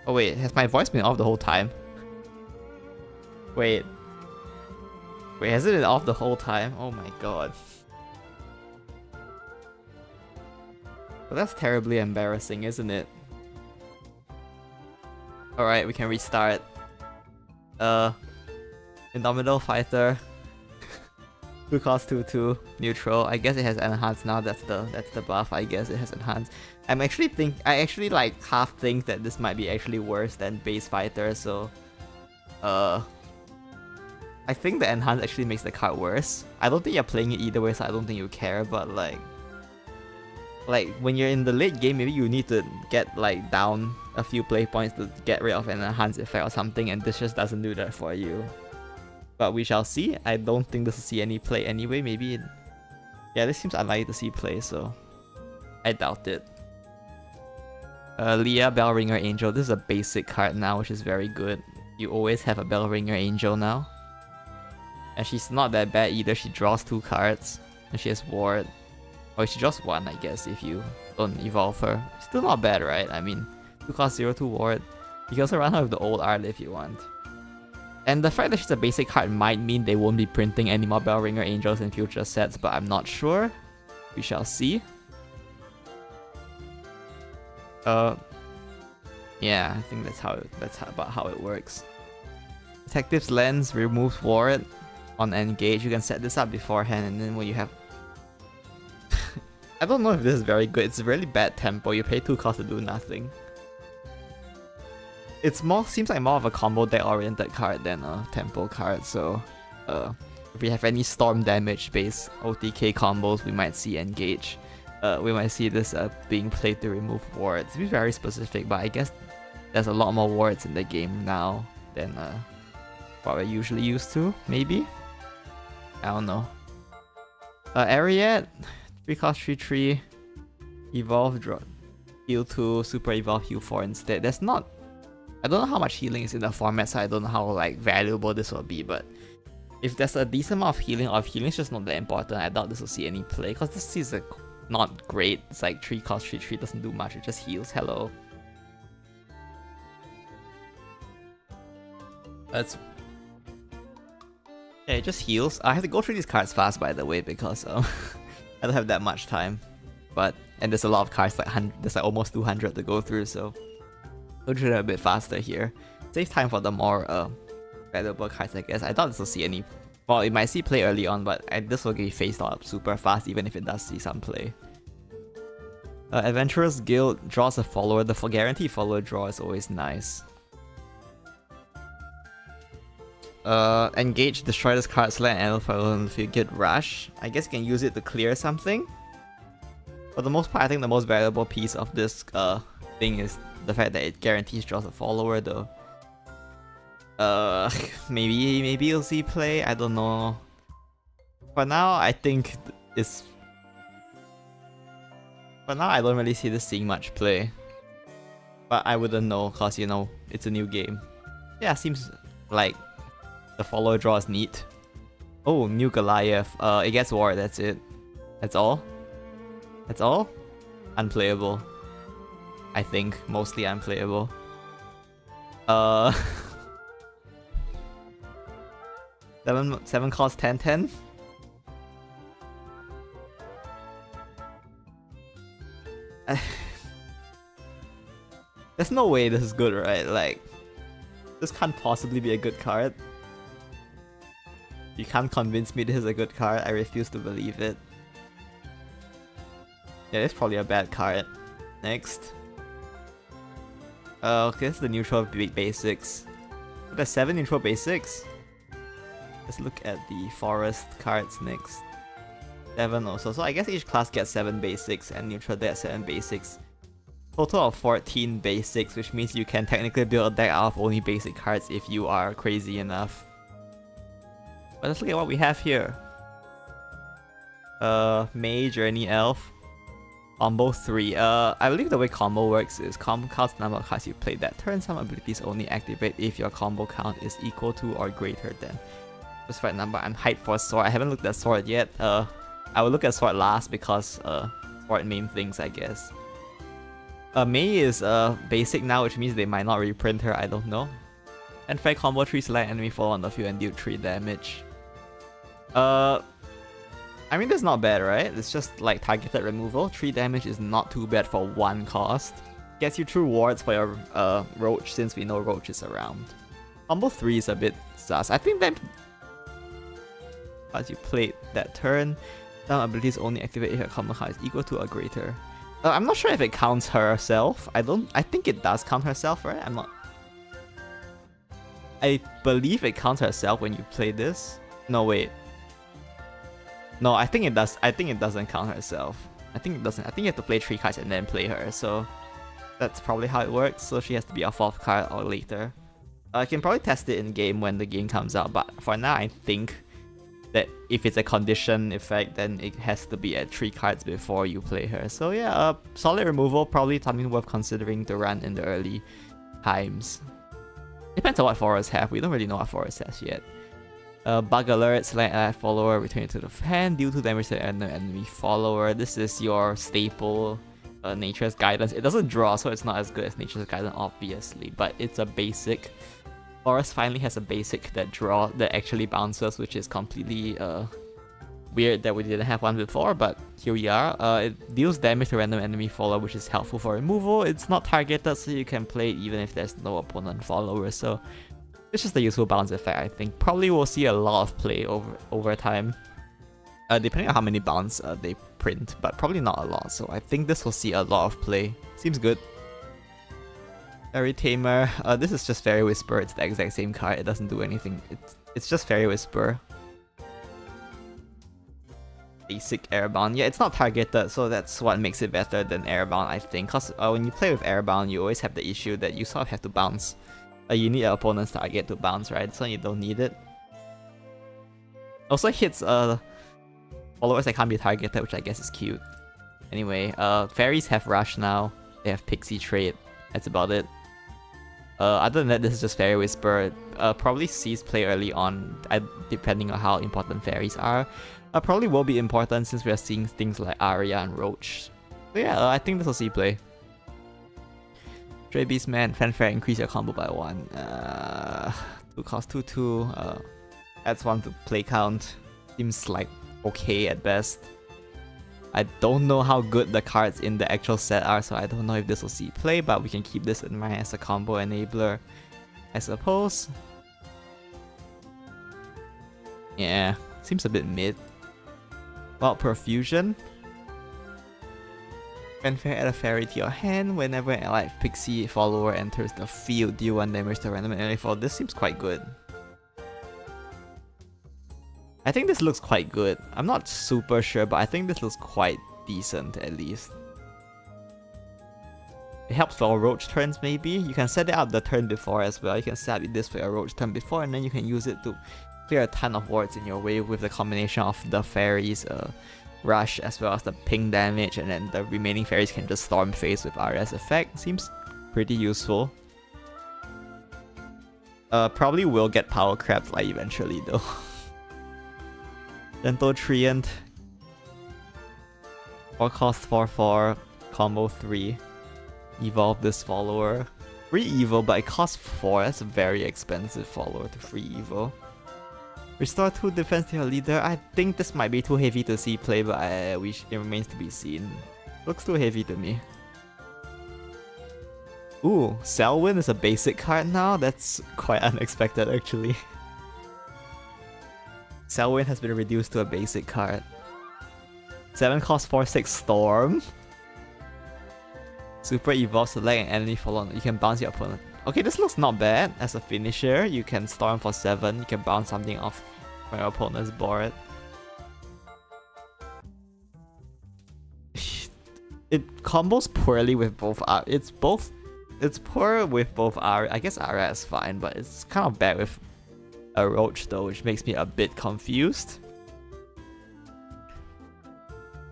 Oh wait, has my voice been off the whole time? Wait. Wait, has it been off the whole time? Oh my god. Well, that's terribly embarrassing, isn't it? Alright, we can restart. Indomitable Fighter. 2 cost 2/2 neutral. I guess it has enhanced now. That's the buff. I guess it has enhanced. I actually like half think that this might be actually worse than base fighter. So, I think the enhance actually makes the card worse. I don't think you're playing it either way, so I don't think you care. But like when you're in the late game, maybe you need to get like down a few play points to get rid of an enhance effect or something, and this just doesn't do that for you. But we shall see. I don't think this will see any play anyway. Maybe yeah, this seems unlikely to see play, so I doubt it. Leah, Bellringer Angel. This is a basic card now, which is very good. You always have a Bellringer Angel now. And she's not that bad either. She draws 2 cards. And she has Ward. Or she draws 1, I guess, if you don't evolve her. Still not bad, right? I mean, 2 cost 0, 2 Ward. You can also run her with the old art if you want. And the fact that she's a basic card might mean they won't be printing any more Bellringer Angels in future sets, but I'm not sure. We shall see. Yeah, I think that's about how it works. Detective's Lens removes Ward on engage. You can set this up beforehand, and then when you have... I don't know if this is very good. It's a really bad tempo. You pay 2 costs to do nothing. It's seems like more of a combo deck oriented card than a tempo card, so if we have any storm damage based OTK combos, we might see engage. We might see this being played to remove wards. It's very specific, but I guess there's a lot more wards in the game now than what we're usually used to, maybe? I don't know. Ariat, 3 cost 3/3, evolve, draw, heal 2, super evolve, heal 4 instead. There's not... I don't know how much healing is in the format, so I don't know how like valuable this will be, but if there's a decent amount of healing, or if healing is just not that important, I doubt this will see any play, because this is not great. It's like 3 cost 3/3, doesn't do much, it just heals. Hello. Yeah, it just heals. I have to go through these cards fast, by the way, because I don't have that much time. And there's a lot of cards, there's like almost 200 to go through, so go through them a bit faster here. Save time for the more valuable cards, I guess. I doubt this will see any... Well, it might see play early on, but this will get phased out super fast, even if it does see some play. Adventurer's Guild draws a follower. The guaranteed follower draw is always nice. Engage, destroy this card, select an animal follower if you get rush. I guess you can use it to clear something. For the most part, I think the most valuable piece of this thing is the fact that it guarantees draws a follower, though. Maybe you'll see play, I don't know. For now, I think it's... For now, I don't really see this seeing much play. But I wouldn't know, cause you know, it's a new game. Yeah, seems like the follower draw is neat. Oh, new Goliath. It gets war, that's it. That's all? That's all? Unplayable. I think, mostly unplayable. 7 cost 10/10? There's no way this is good, right? Like, this can't possibly be a good card. You can't convince me this is a good card. I refuse to believe it. Yeah, it's probably a bad card. Next. Okay, this is the neutral basics. There's 7 neutral basics. Let's look at the forest cards next. 7 also. So I guess each class gets 7 basics and neutral gets 7 basics. Total of 14 basics, which means you can technically build a deck out of only basic cards if you are crazy enough. But let's look at what we have here. Mage, Journey, Elf. Combo 3. I believe the way combo works is combo counts the number of cards you played that turn. Some abilities only activate if your combo count is equal to or greater than. Specified number. I'm hyped for Sword. I haven't looked at Sword yet. I will look at Sword last because Sword main things, I guess. Mei is basic now, which means they might not reprint her, I don't know. And fair combo 3 select enemy fall on the field and deal 3 damage. I mean that's not bad, right? It's just like targeted removal. 3 damage is not too bad for 1 cost. Gets you through wards for your Roach since we know Roach is around. Combo 3 is a bit sus. I think that as you played that turn, some abilities only activate if your combo card is equal to or greater. I'm not sure if it counts herself. I think it does count herself, right? I believe it counts herself when you play this. No, wait. No, I think it does. I think it doesn't count herself. I think it doesn't. I think you have to play 3 cards and then play her. So that's probably how it works. So she has to be a 4th card or later. I can probably test it in game when the game comes out. But for now, I think that if it's a condition effect, then it has to be at 3 cards before you play her. So yeah, solid removal, probably something worth considering to run in the early times. Depends on what Forest have. We don't really know what Forest has yet. Bug alert, select allied follower, return it to the hand, deal 2 damage to the enemy follower. This is your staple Nature's Guidance. It doesn't draw, so it's not as good as Nature's Guidance, obviously, but it's a basic. Forest finally has a basic that actually bounces, which is completely weird that we didn't have one before, but here we are. It deals damage to random enemy follower, which is helpful for removal. It's not targeted, so you can play it even if there's no opponent follower, so it's just a useful bounce effect, I think. Probably we'll see a lot of play over time, depending on how many bounce they print, but probably not a lot, so I think this will see a lot of play. Seems good. Fairy Tamer, this is just Fairy Whisper. It's the exact same card. It doesn't do anything. It's just Fairy Whisper. Basic Airbound. Yeah, it's not targeted, so that's what makes it better than Airbound, I think. Because when you play with Airbound, you always have the issue that you sort of have to bounce. You need your opponent's target to bounce, right? So you don't need it. Also hits followers that can't be targeted, which I guess is cute. Anyway, fairies have Rush now. They have Pixie trait. That's about it. Other than that, this is just Fairy Whisper. Probably sees play early on, depending on how important fairies are. Probably will be important since we are seeing things like Arya and Roach. So yeah, I think this will see play. Stray Beastman, Fanfare, increase your combo by 1. 2 cost 2/2. Adds 1 to play count. Seems like okay at best. I don't know how good the cards in the actual set are, so I don't know if this will see play, but we can keep this in mind as a combo enabler, I suppose. Yeah, seems a bit mid. Wild Profusion. Fanfare, add a fairy to your hand. Whenever an allied pixie follower enters the field, deal 1 damage to random enemy follower. This seems quite good. I think this looks quite good. I'm not super sure, but I think this looks quite decent at least. It helps for Roach turns maybe. You can set it up the turn before as well. You can set up this for your Roach turn before, and then you can use it to clear a ton of wards in your way with the combination of the fairies rush as well as the ping damage, and then the remaining fairies can just storm face with Arya's effect. Seems pretty useful. Probably will get power crept like eventually though. Gentle Treant. 4 cost 4/4, combo 3. Evolve this follower. Free Evo, but it costs 4. That's a very expensive follower to free Evo. Restore 2 defense to your leader. I think this might be too heavy to see play, but it remains to be seen. Looks too heavy to me. Ooh, Selwyn is a basic card now? That's quite unexpected actually. Selwyn has been reduced to a basic card. 7 cost 4/6 Storm. Super Evolve, select an enemy follow. You can bounce your opponent. Okay, this looks not bad as a finisher. You can Storm for 7. You can bounce something off from your opponent's board. It combos poorly with both. It's poor with both Arya. I guess Arya is fine, but it's kind of bad with a Roach though, which makes me a bit confused.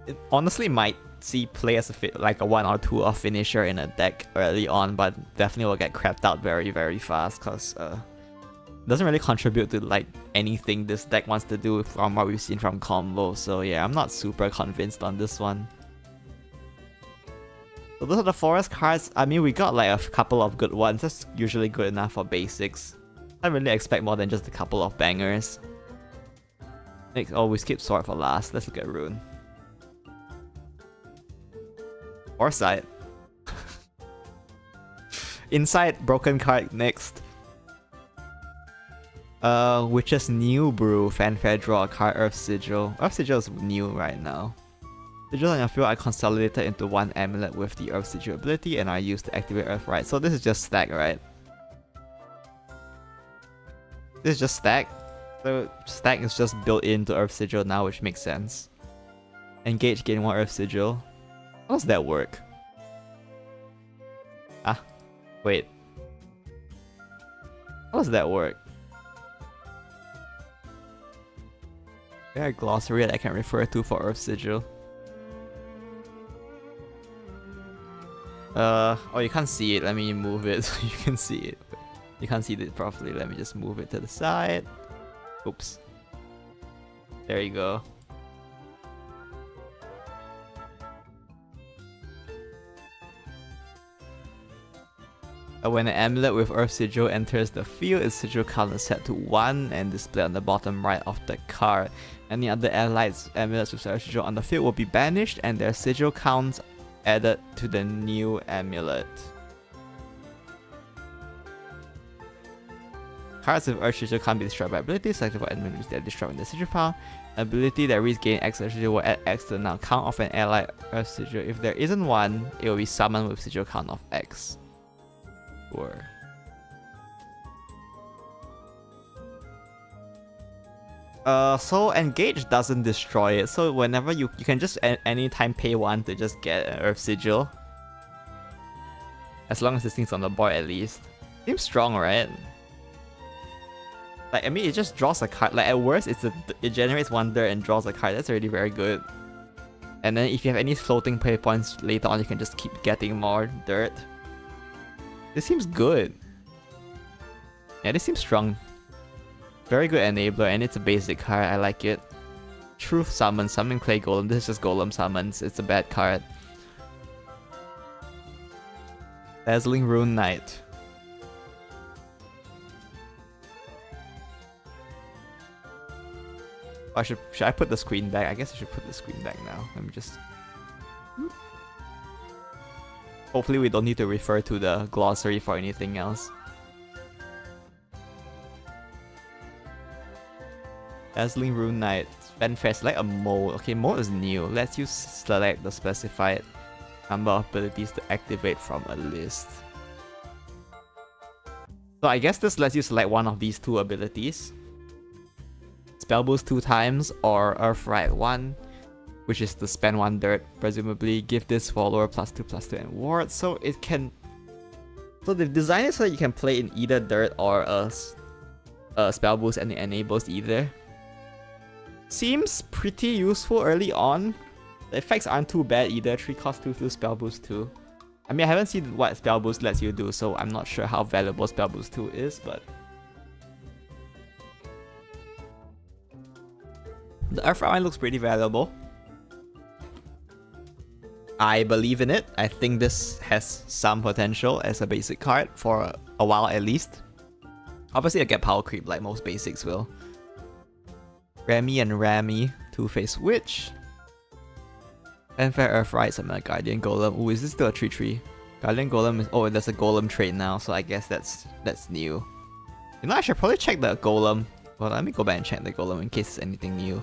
It honestly might see play as like a 1 or 2 off finisher in a deck early on, but definitely will get crapped out very, very fast because it doesn't really contribute to like anything this deck wants to do from what we've seen from combo. So yeah, I'm not super convinced on this one. So those are the forest cards. I mean, we got like a couple of good ones. That's usually good enough for basics. I really expect more than just a couple of bangers. Next, oh, we skipped sword for last. Let's look at rune. Foresight. Inside, broken card next. Witch's New Brew. Fanfare, draw a card, Earth Sigil. Earth Sigil is new right now. Sigils on your field are consolidated into one amulet with the Earth Sigil ability and are used to activate Earthright. So this is just stack, right? This is just stack. So stack is just built into Earth Sigil now, which makes sense. Engage, gain 1 Earth Sigil. How does that work? Ah, wait. How does that work? Is there a glossary that I can refer to for Earth Sigil? Oh, you can't see it. Let me move it so you can see it. You can't see it properly. Let me just move it to the side. Oops. There you go. When an amulet with Earth Sigil enters the field, its sigil count is set to 1 and displayed on the bottom right of the card. Any other allies amulets with Earth Sigil on the field will be banished and their sigil counts added to the new amulet. Cards with Earth Sigil can't be destroyed by abilities, selected for enemies that are destroyed in the sigil pile. Ability that regains X Earth Sigil will add X to the now count of an allied Earth Sigil. If there isn't one, it will be summoned with sigil count of X. Sure. So Engage doesn't destroy it, so whenever you can just anytime pay 1 to just get an Earth Sigil. As long as this thing's on the board at least. Seems strong, right? Like, I mean, it just draws a card. Like, at worst, it generates 1 dirt and draws a card. That's already very good. And then if you have any floating play points later on, you can just keep getting more dirt. This seems good. Yeah, this seems strong. Very good enabler, and it's a basic card. I like it. Truth Summon, Summon Clay Golem. This is just Golem Summons. It's a bad card. Dazzling Rune Knight. Oh, should I put the screen back? I guess I should put the screen back now. Let me just... Hopefully we don't need to refer to the glossary for anything else. Dazzling Rune Knight. Fanfare, select a mode. Okay, mode is new. Lets you select the specified number of abilities to activate from a list. So I guess this lets you select one of these 2 abilities. Spell boost 2 times or Earthright 1. Which is to spend 1 dirt, presumably. Give this follower +2/+2 and ward. So it can... So they've designed it so that you can play in either dirt or a spell boost and it enables either. Seems pretty useful early on. The effects aren't too bad either. 3 cost 2/2, spell boost 2. I mean, I haven't seen what spell boost lets you do, so I'm not sure how valuable spell boost 2 is, but... The Earthright one looks pretty valuable. I believe in it. I think this has some potential as a basic card for a while at least. Obviously, I get power creep like most basics will. Remy and Rami, Two-Faced Witch. Fanfare Earthright, Summon a Guardian Golem. Ooh, is this still a 3/3? Guardian Golem is... Oh, there's a Golem trait now, so I guess that's new. You know, I should probably check the Golem. Well, let me go back and check the Golem in case there's anything new.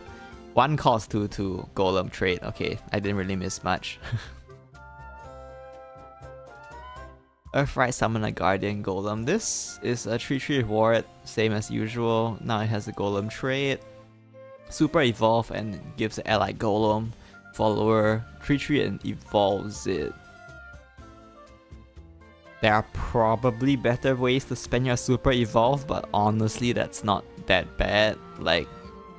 1 cost 2/2 Golem trait. Okay, I didn't really miss much. Earthright, Summon a Guardian Golem. This is a 3/3 ward, same as usual. Now it has a Golem trait. Super Evolve and gives the allied Golem follower 3/3 and evolves it. There are probably better ways to spend your Super Evolve, but honestly that's not that bad. Like,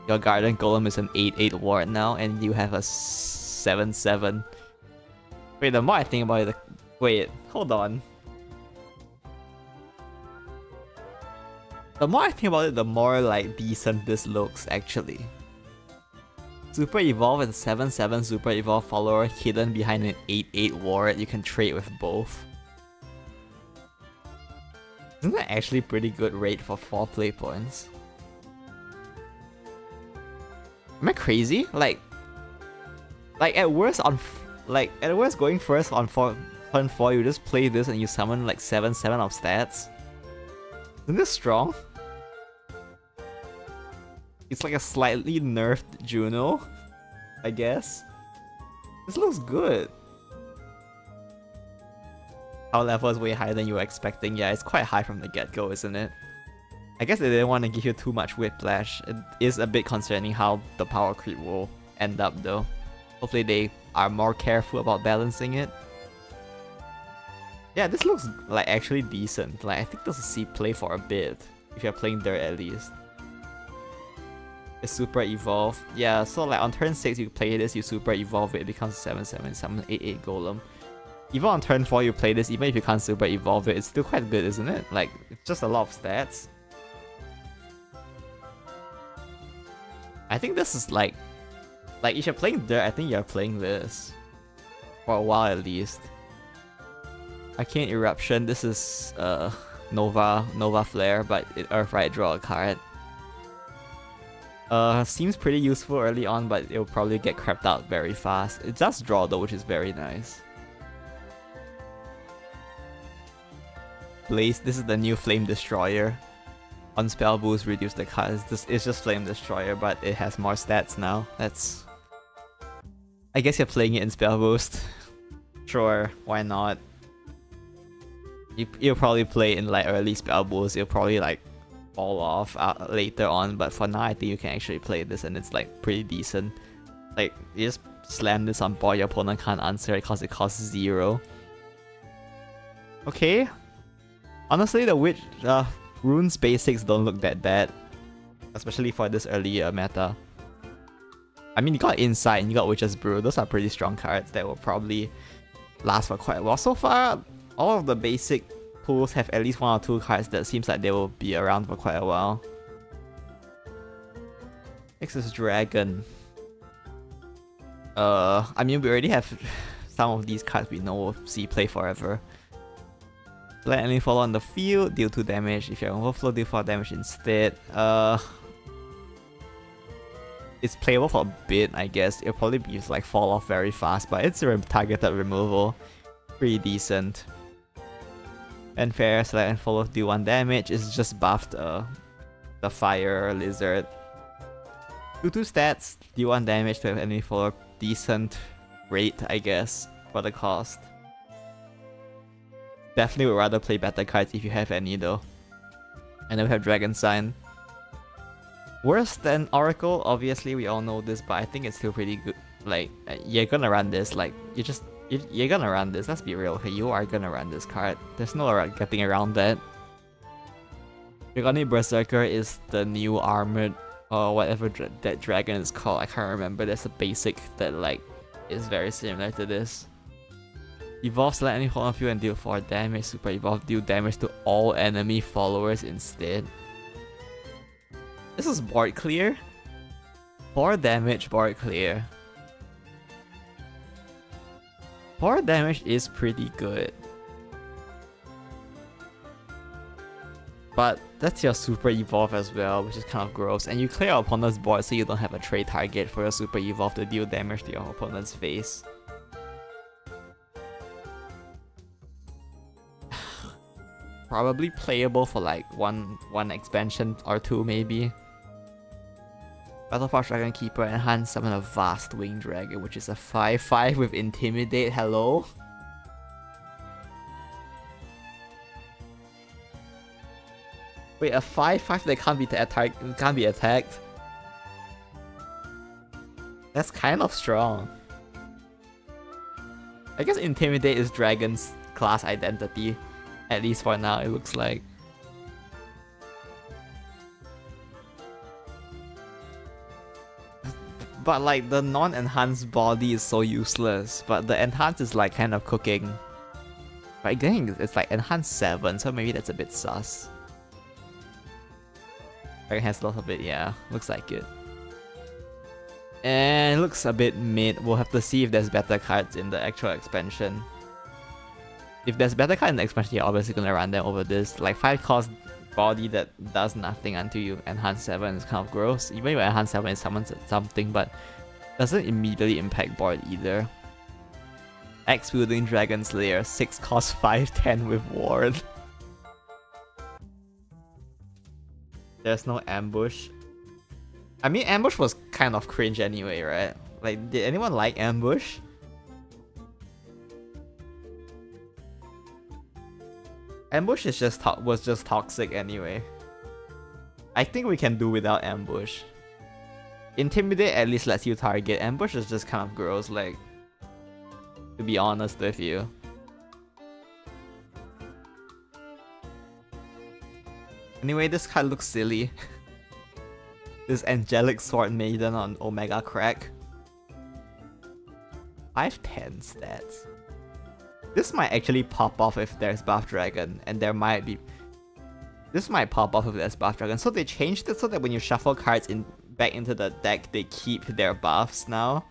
your Guardian Golem is an 8/8 ward now, and you have a 7/7. Wait, the more I think about it, wait, hold on. The more I think about it, the more like decent this looks actually. Super Evolve is a 7/7 Super Evolve follower hidden behind an 8/8 ward. You can trade with both. Isn't that actually pretty good rate for 4 play points? Am I crazy? Like at worst going first on turn 4, you just play this and you summon like 7/7 of stats. Isn't this strong? It's like a slightly nerfed Juno, I guess. This looks good. Our level is way higher than you were expecting. Yeah, it's quite high from the get-go, isn't it? I guess they didn't want to give you too much whiplash. It is a bit concerning how the power creep will end up though. Hopefully they are more careful about balancing it. Yeah, this looks like actually decent. Like I think this will see play for a bit, if you're playing Dirt at least. It's Super Evolve. Yeah, so like on turn 6 you play this, you Super Evolve it, it becomes 7/7, summon 8/8 Golem. Even on turn 4 you play this, even if you can't Super Evolve it, it's still quite good, isn't it? Like, it's just a lot of stats. I think this is like if you're playing Dirt, I think you're playing this. For a while at least. Arcane Eruption, this is Nova Flare, but it Earthright, draw a card. Seems pretty useful early on, but it'll probably get crapped out very fast. It does draw though, which is very nice. Blaze, this is the new Flame Destroyer. On spell boost, reduce the card. It's just Flame Destroyer, but it has more stats now. That's... I guess you're playing it in spell boost. Sure, why not? You'll probably play in like early spell boost. You'll probably like fall off later on, but for now I think you can actually play this and it's like pretty decent. Like you just slam this on board, your opponent can't answer it because it costs 0. Okay. Honestly, the runes basics don't look that bad, especially for this early meta. I mean, you got Insight and you got Witch's Brew. Those are pretty strong cards that will probably last for quite a while. So far, all of the basic pools have at least 1 or 2 cards that seems like they will be around for quite a while. Next is Dragon. I mean, we already have some of these cards we know will see play forever. Let enemy fall on the field, deal 2 damage. If you're overflow, deal 4 damage instead. It's playable for a bit, I guess. It'll probably be like fall off very fast, but it's a targeted removal. Pretty decent. And fair, select and follow, deal 1 damage. It's just buffed the fire lizard. 2 stats, deal 1 damage to enemy follower. Decent rate, I guess, for the cost. Definitely would rather play better cards if you have any though. And then we have Dragon Sign. Worse than Oracle, obviously we all know this, but I think it's still pretty good. Like, you're gonna run this, like, you're gonna run this, let's be real, okay, you are gonna run this card. There's no getting around that. Dragonic Berserker is the new armored, or whatever that dragon is called, I can't remember. There's a basic that like, is very similar to this. Evolve, select any one of you and deal 4 damage. Super Evolve, deal damage to all enemy followers instead. This is board clear. 4 damage, board clear. 4 damage is pretty good. But that's your Super Evolve as well, which is kind of gross. And you clear your opponent's board so you don't have a trade target for your Super Evolve to deal damage to your opponent's face. Probably playable for like one expansion or 2 maybe. Battleforce Dragon Keeper, enhance summon a Vast Winged Dragon, which is a 5/5 with Intimidate. Hello? Wait, a 5/5 that can't be attacked? That's kind of strong. I guess Intimidate is Dragon's class identity. At least for now, it looks like. But like, the non-enhanced body is so useless. But the enhanced is like kind of cooking. But again, it's like enhanced 7, so maybe that's a bit sus. Dragon has lots of it, yeah. Looks like it. And it looks a bit mid. We'll have to see if there's better cards in the actual expansion. If there's better cards in the expansion, you're obviously gonna run them over this. Like 5 cost body that does nothing until you enhance 7 is kind of gross. Even if you enhance 7 it summons something, but doesn't immediately impact board either. X Wielding Dragon Slayer, 6 cost 5/10 with ward. There's no ambush. I mean, ambush was kind of cringe anyway, right? Like, did anyone like ambush? Ambush is was just toxic anyway. I think we can do without ambush. Intimidate at least lets you target. Ambush is just kind of gross, like, to be honest with you. Anyway, this card looks silly. This Angelic Sword Maiden on Omega Crack. 5/10 stats. This might actually pop off if there's Buff Dragon, and there might be... This might pop off if there's Buff Dragon. So they changed it so that when you shuffle cards back into the deck, they keep their buffs now.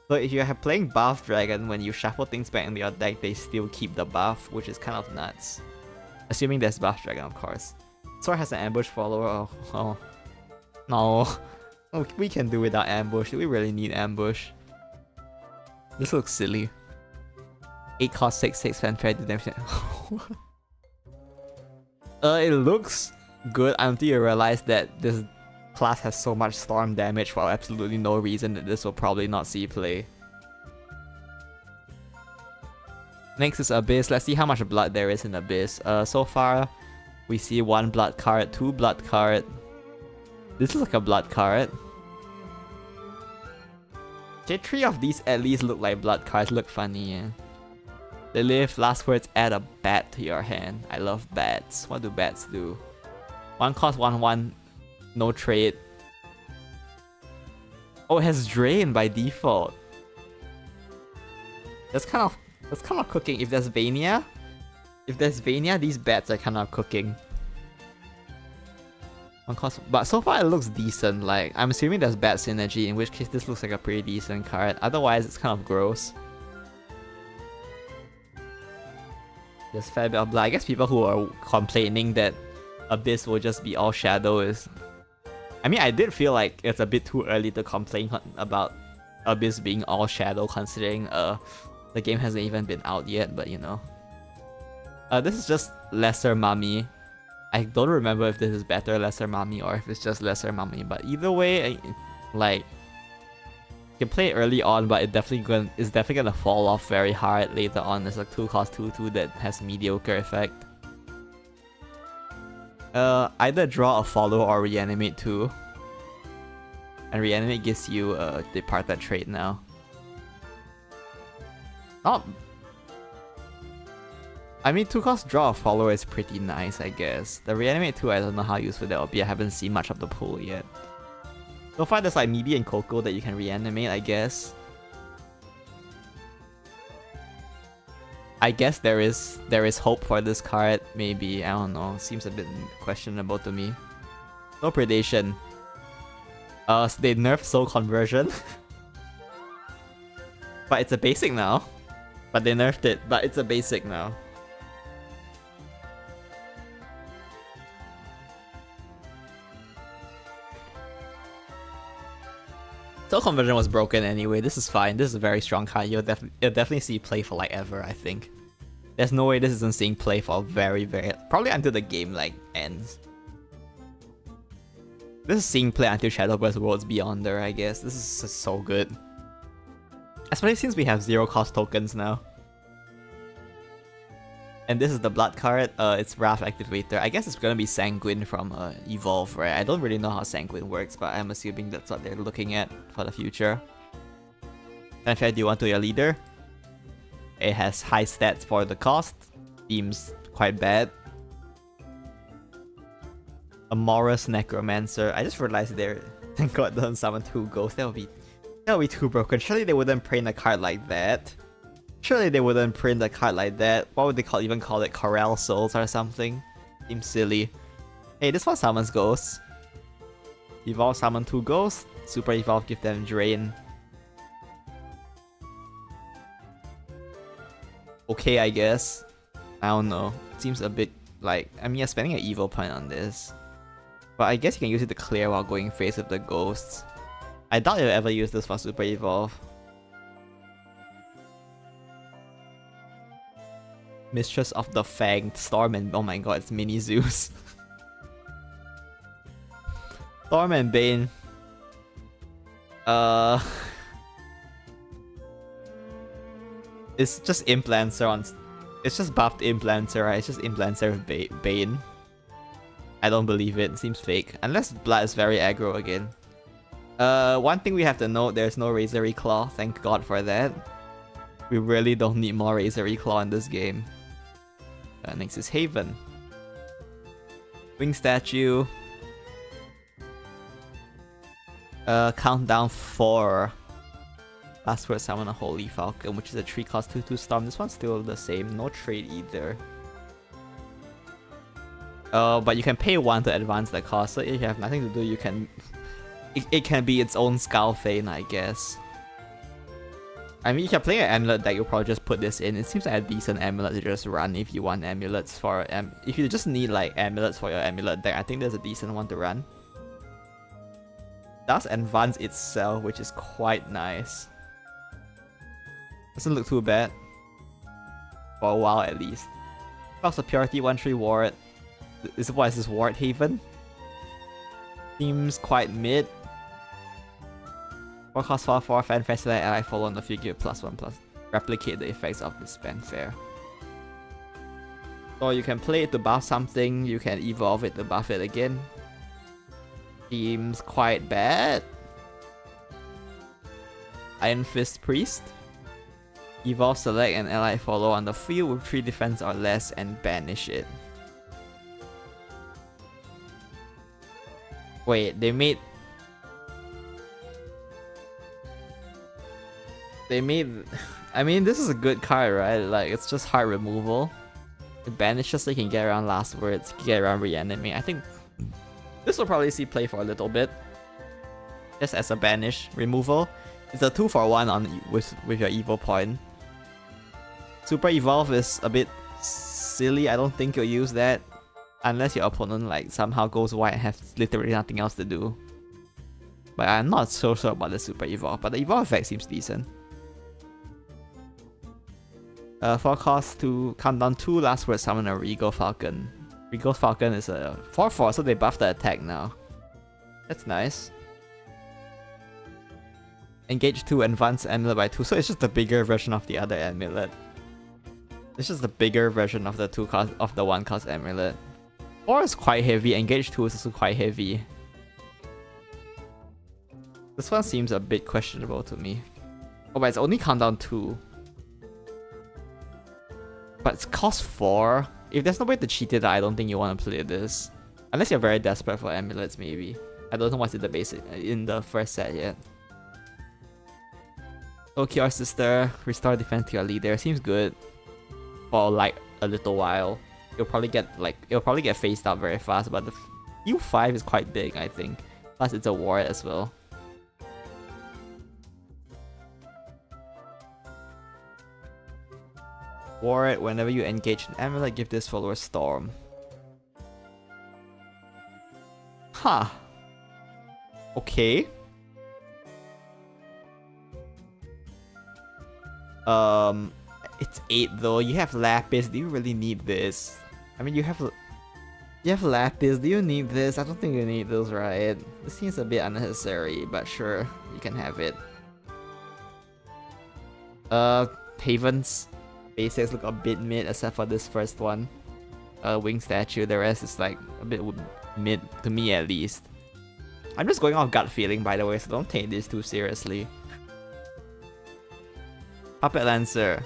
So if you're playing Buff Dragon, when you shuffle things back into your deck, they still keep the buff, which is kind of nuts. Assuming there's Buff Dragon, of course. Sword has an ambush follower. Oh. No. Oh, we can do without ambush. Do we really need ambush? This looks silly. 8 cost 6/6 fanfare redemption. It looks good until you realize that this class has so much storm damage for absolutely no reason that this will probably not see play. Next is Abyss. Let's see how much blood there is in Abyss. So far, we see 1 blood card, 2 blood card. This is like a blood card. Okay, 3 of these at least look like blood cards, look funny, yeah. Lilith, last words, add a bat to your hand. I love bats. What do bats do? 1 cost 1/1, no trade. Oh, it has drain by default. That's kind of cooking. If there's Vania, these bats are kind of cooking. 1 cost, but so far it looks decent. Like, I'm assuming there's bat synergy, in which case this looks like a pretty decent card. Otherwise, it's kind of gross. There's fair bit of blood. I guess people who are complaining that Abyss will just be all shadow is... I mean, I did feel like it's a bit too early to complain about Abyss being all shadow, considering the game hasn't even been out yet, but you know. This is just Lesser Mummy. I don't remember if this is better Lesser Mummy or if it's just Lesser Mummy, but either way, like, you can play it early on, but it's definitely gonna fall off very hard later on. It's like 2 cost 2/2 that has mediocre effect. Either draw a follow or reanimate 2. And reanimate gives you a departed trait now. I mean, 2 cost draw a follower is pretty nice, I guess. The reanimate 2, I don't know how useful that will be. I haven't seen much of the pool yet. So far, there's like Mibi and Coco that you can reanimate, I guess. I guess there is hope for this card, maybe. I don't know. Seems a bit questionable to me. No predation. So they nerfed Soul Conversion. But it's a basic now. But they nerfed it, but it's a basic now. Soul Conversion was broken anyway. This is fine. This is a very strong card. You'll definitely see play for like ever, I think. There's no way this isn't seeing play for very, probably until the game like ends. This is seeing play until Shadowverse Worlds Beyonder, I guess. This is just so good. Especially since we have 0 cost tokens now. And this is the blood card. It's Wrath Activator. I guess it's gonna be Sanguine from Evolve, right? I don't really know how Sanguine works, but I'm assuming that's what they're looking at for the future. Fanfare, do you want to your leader? It has high stats for the cost. Seems quite bad. Amorous Necromancer. I just realized there. Thank God doesn't summon 2 ghosts. That would be too broken. Surely they wouldn't print a card like that. Surely they wouldn't print a card like that. What would they even call it? Corral Souls or something? Seems silly. Hey, this one summons ghosts. Evolve, summon 2 ghosts. Super Evolve, give them Drain. Okay, I guess. I don't know. Seems a bit like... I mean, you're spending an evil point on this. But I guess you can use it to clear while going face with the ghosts. I doubt you'll ever use this for Super Evolve. Mistress of the Fanged Storm and... oh my god, it's Mini Zeus. Storm and Bane. It's just Implancer on... it's just buffed Implancer, right? It's just Implancer with Bane. I don't believe it. It seems fake. Unless Blood is very aggro again. One thing we have to note, there's no Razor Claw. Thank god for that. We really don't need more Razor Claw in this game. Next is Haven. Wing Statue. Countdown 4. Last word, summon a Holy Falcon, which is a 3-cost 2/2 Storm. This one's still the same. No trade either. But you can pay 1 to advance the cost, so if you have nothing to do, you can... it can be its own Skullfane, I guess. I mean, if you're playing an Amulet deck, you'll probably just put this in. It seems like a decent Amulet to just run if you want Amulets for... if you just need like Amulets for your Amulet deck, I think there's a decent one to run. Does advance itself, which is quite nice. Doesn't look too bad. For a while at least. Cost of Purity 1/3 Ward. What is this, Ward Haven? Seems quite mid. 4 cost 4/4 Fanfare, select ally follow on the field, give it +1/+. Replicate the effects of this Fanfare. So you can play it to buff something, you can evolve it to buff it again. Seems quite bad. Iron Fist Priest. Evolve, select an ally follow on the field with 3 defense or less and banish it. Wait, they made... I mean, this is a good card, right? Like, it's just hard removal. Banish just so you can get around last words, get around reanimate. I think this will probably see play for a little bit. Just as a banish removal. It's a 2-for-1 on with your evil point. Super Evolve is a bit silly. I don't think you'll use that. Unless your opponent like somehow goes white and has literally nothing else to do. But I'm not so sure about the Super Evolve. But the Evolve effect seems decent. 4 costs to countdown 2 last word, summon a Regal Falcon. Regal Falcon is a 4/4, so they buff the attack now. That's nice. Engage 2, advance Amulet by 2, so it's just the bigger version of the other Amulet. It's just the bigger version of the 2-cost of the 1-cost Amulet. 4 is quite heavy, engage 2 is also quite heavy. This one seems a bit questionable to me. Oh, but it's only countdown 2. But it's cost 4. If there's no way to cheat it, I don't think you want to play this. Unless you're very desperate for amulets, maybe. I don't know what's in the basic in the first set yet. Okior Sister, restore defense to your leader. Seems good. For like a little while. It'll probably get phased out very fast, but the U5 is quite big, I think. Plus it's a ward as well. Ward, whenever you engage an amulet, give this follower Storm. Huh. Okay. It's 8 though. You have Lapis. Do you really need this? I mean, you have Lapis. Do you need this? I don't think you need those, right? This seems a bit unnecessary, but sure, you can have it. Haven's basics look a bit mid, except for this first one. Wing Statue. The rest is like a bit mid to me at least. I'm just going off gut feeling, by the way, so don't take this too seriously. Puppet Lancer.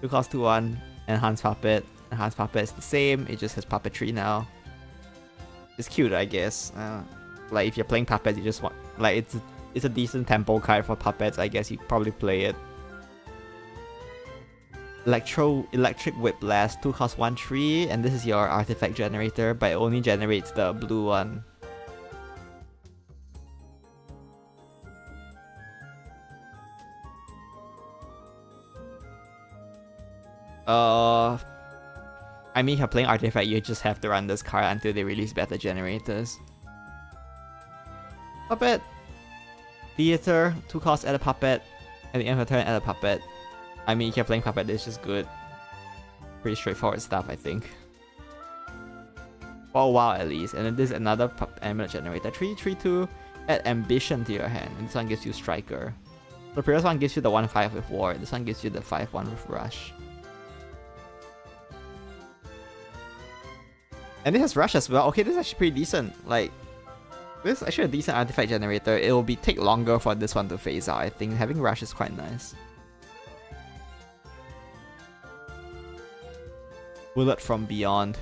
2 cost 2/1. Enhanced Puppet. Enhanced Puppet is the same, it just has puppetry now. It's cute, I guess. Like if you're playing puppets, you just want like it's a decent tempo card for puppets. I guess you'd probably play it. Electric Whiplash. 2 cost 1/3, and this is your artifact generator, but it only generates the blue one. I mean, if you're playing Artifact, you just have to run this card until they release better generators. Puppet! Theater, 2 costs, add a puppet. At the end of the turn, add a puppet. I mean, if you're playing puppet, it's just good. Pretty straightforward stuff, I think. For a while at least. And then there's another amulet generator. 3/3/2, add ambition to your hand. And this one gives you striker. The previous one gives you the 1/5 with ward. This one gives you the 5/1 with rush. And it has rush as well. Okay, this is actually pretty decent. Like, this is actually a decent artifact generator. It will take longer for this one to phase out. I think having rush is quite nice. Bullet from Beyond.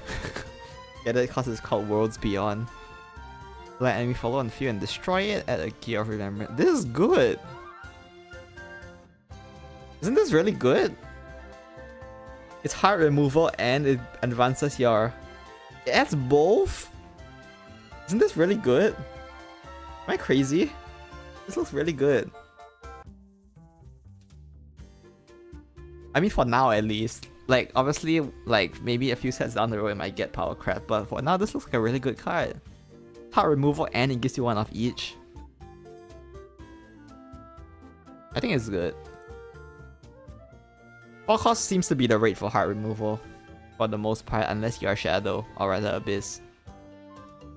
Yeah, that because it's called Worlds Beyond. Let enemy follow on the field and destroy it at a Gear of Remembrance. This is good! Isn't this really good? It's heart removal and it advances your... It adds both? Isn't this really good? Am I crazy? This looks really good. I mean, for now at least. Like, obviously, like, maybe a few sets down the road it might get power craft, but for now this looks like a really good card. Heart removal and it gives you one of each. I think it's good. 4 cost seems to be the rate for heart removal. For the most part, unless you're Shadow, or rather Abyss.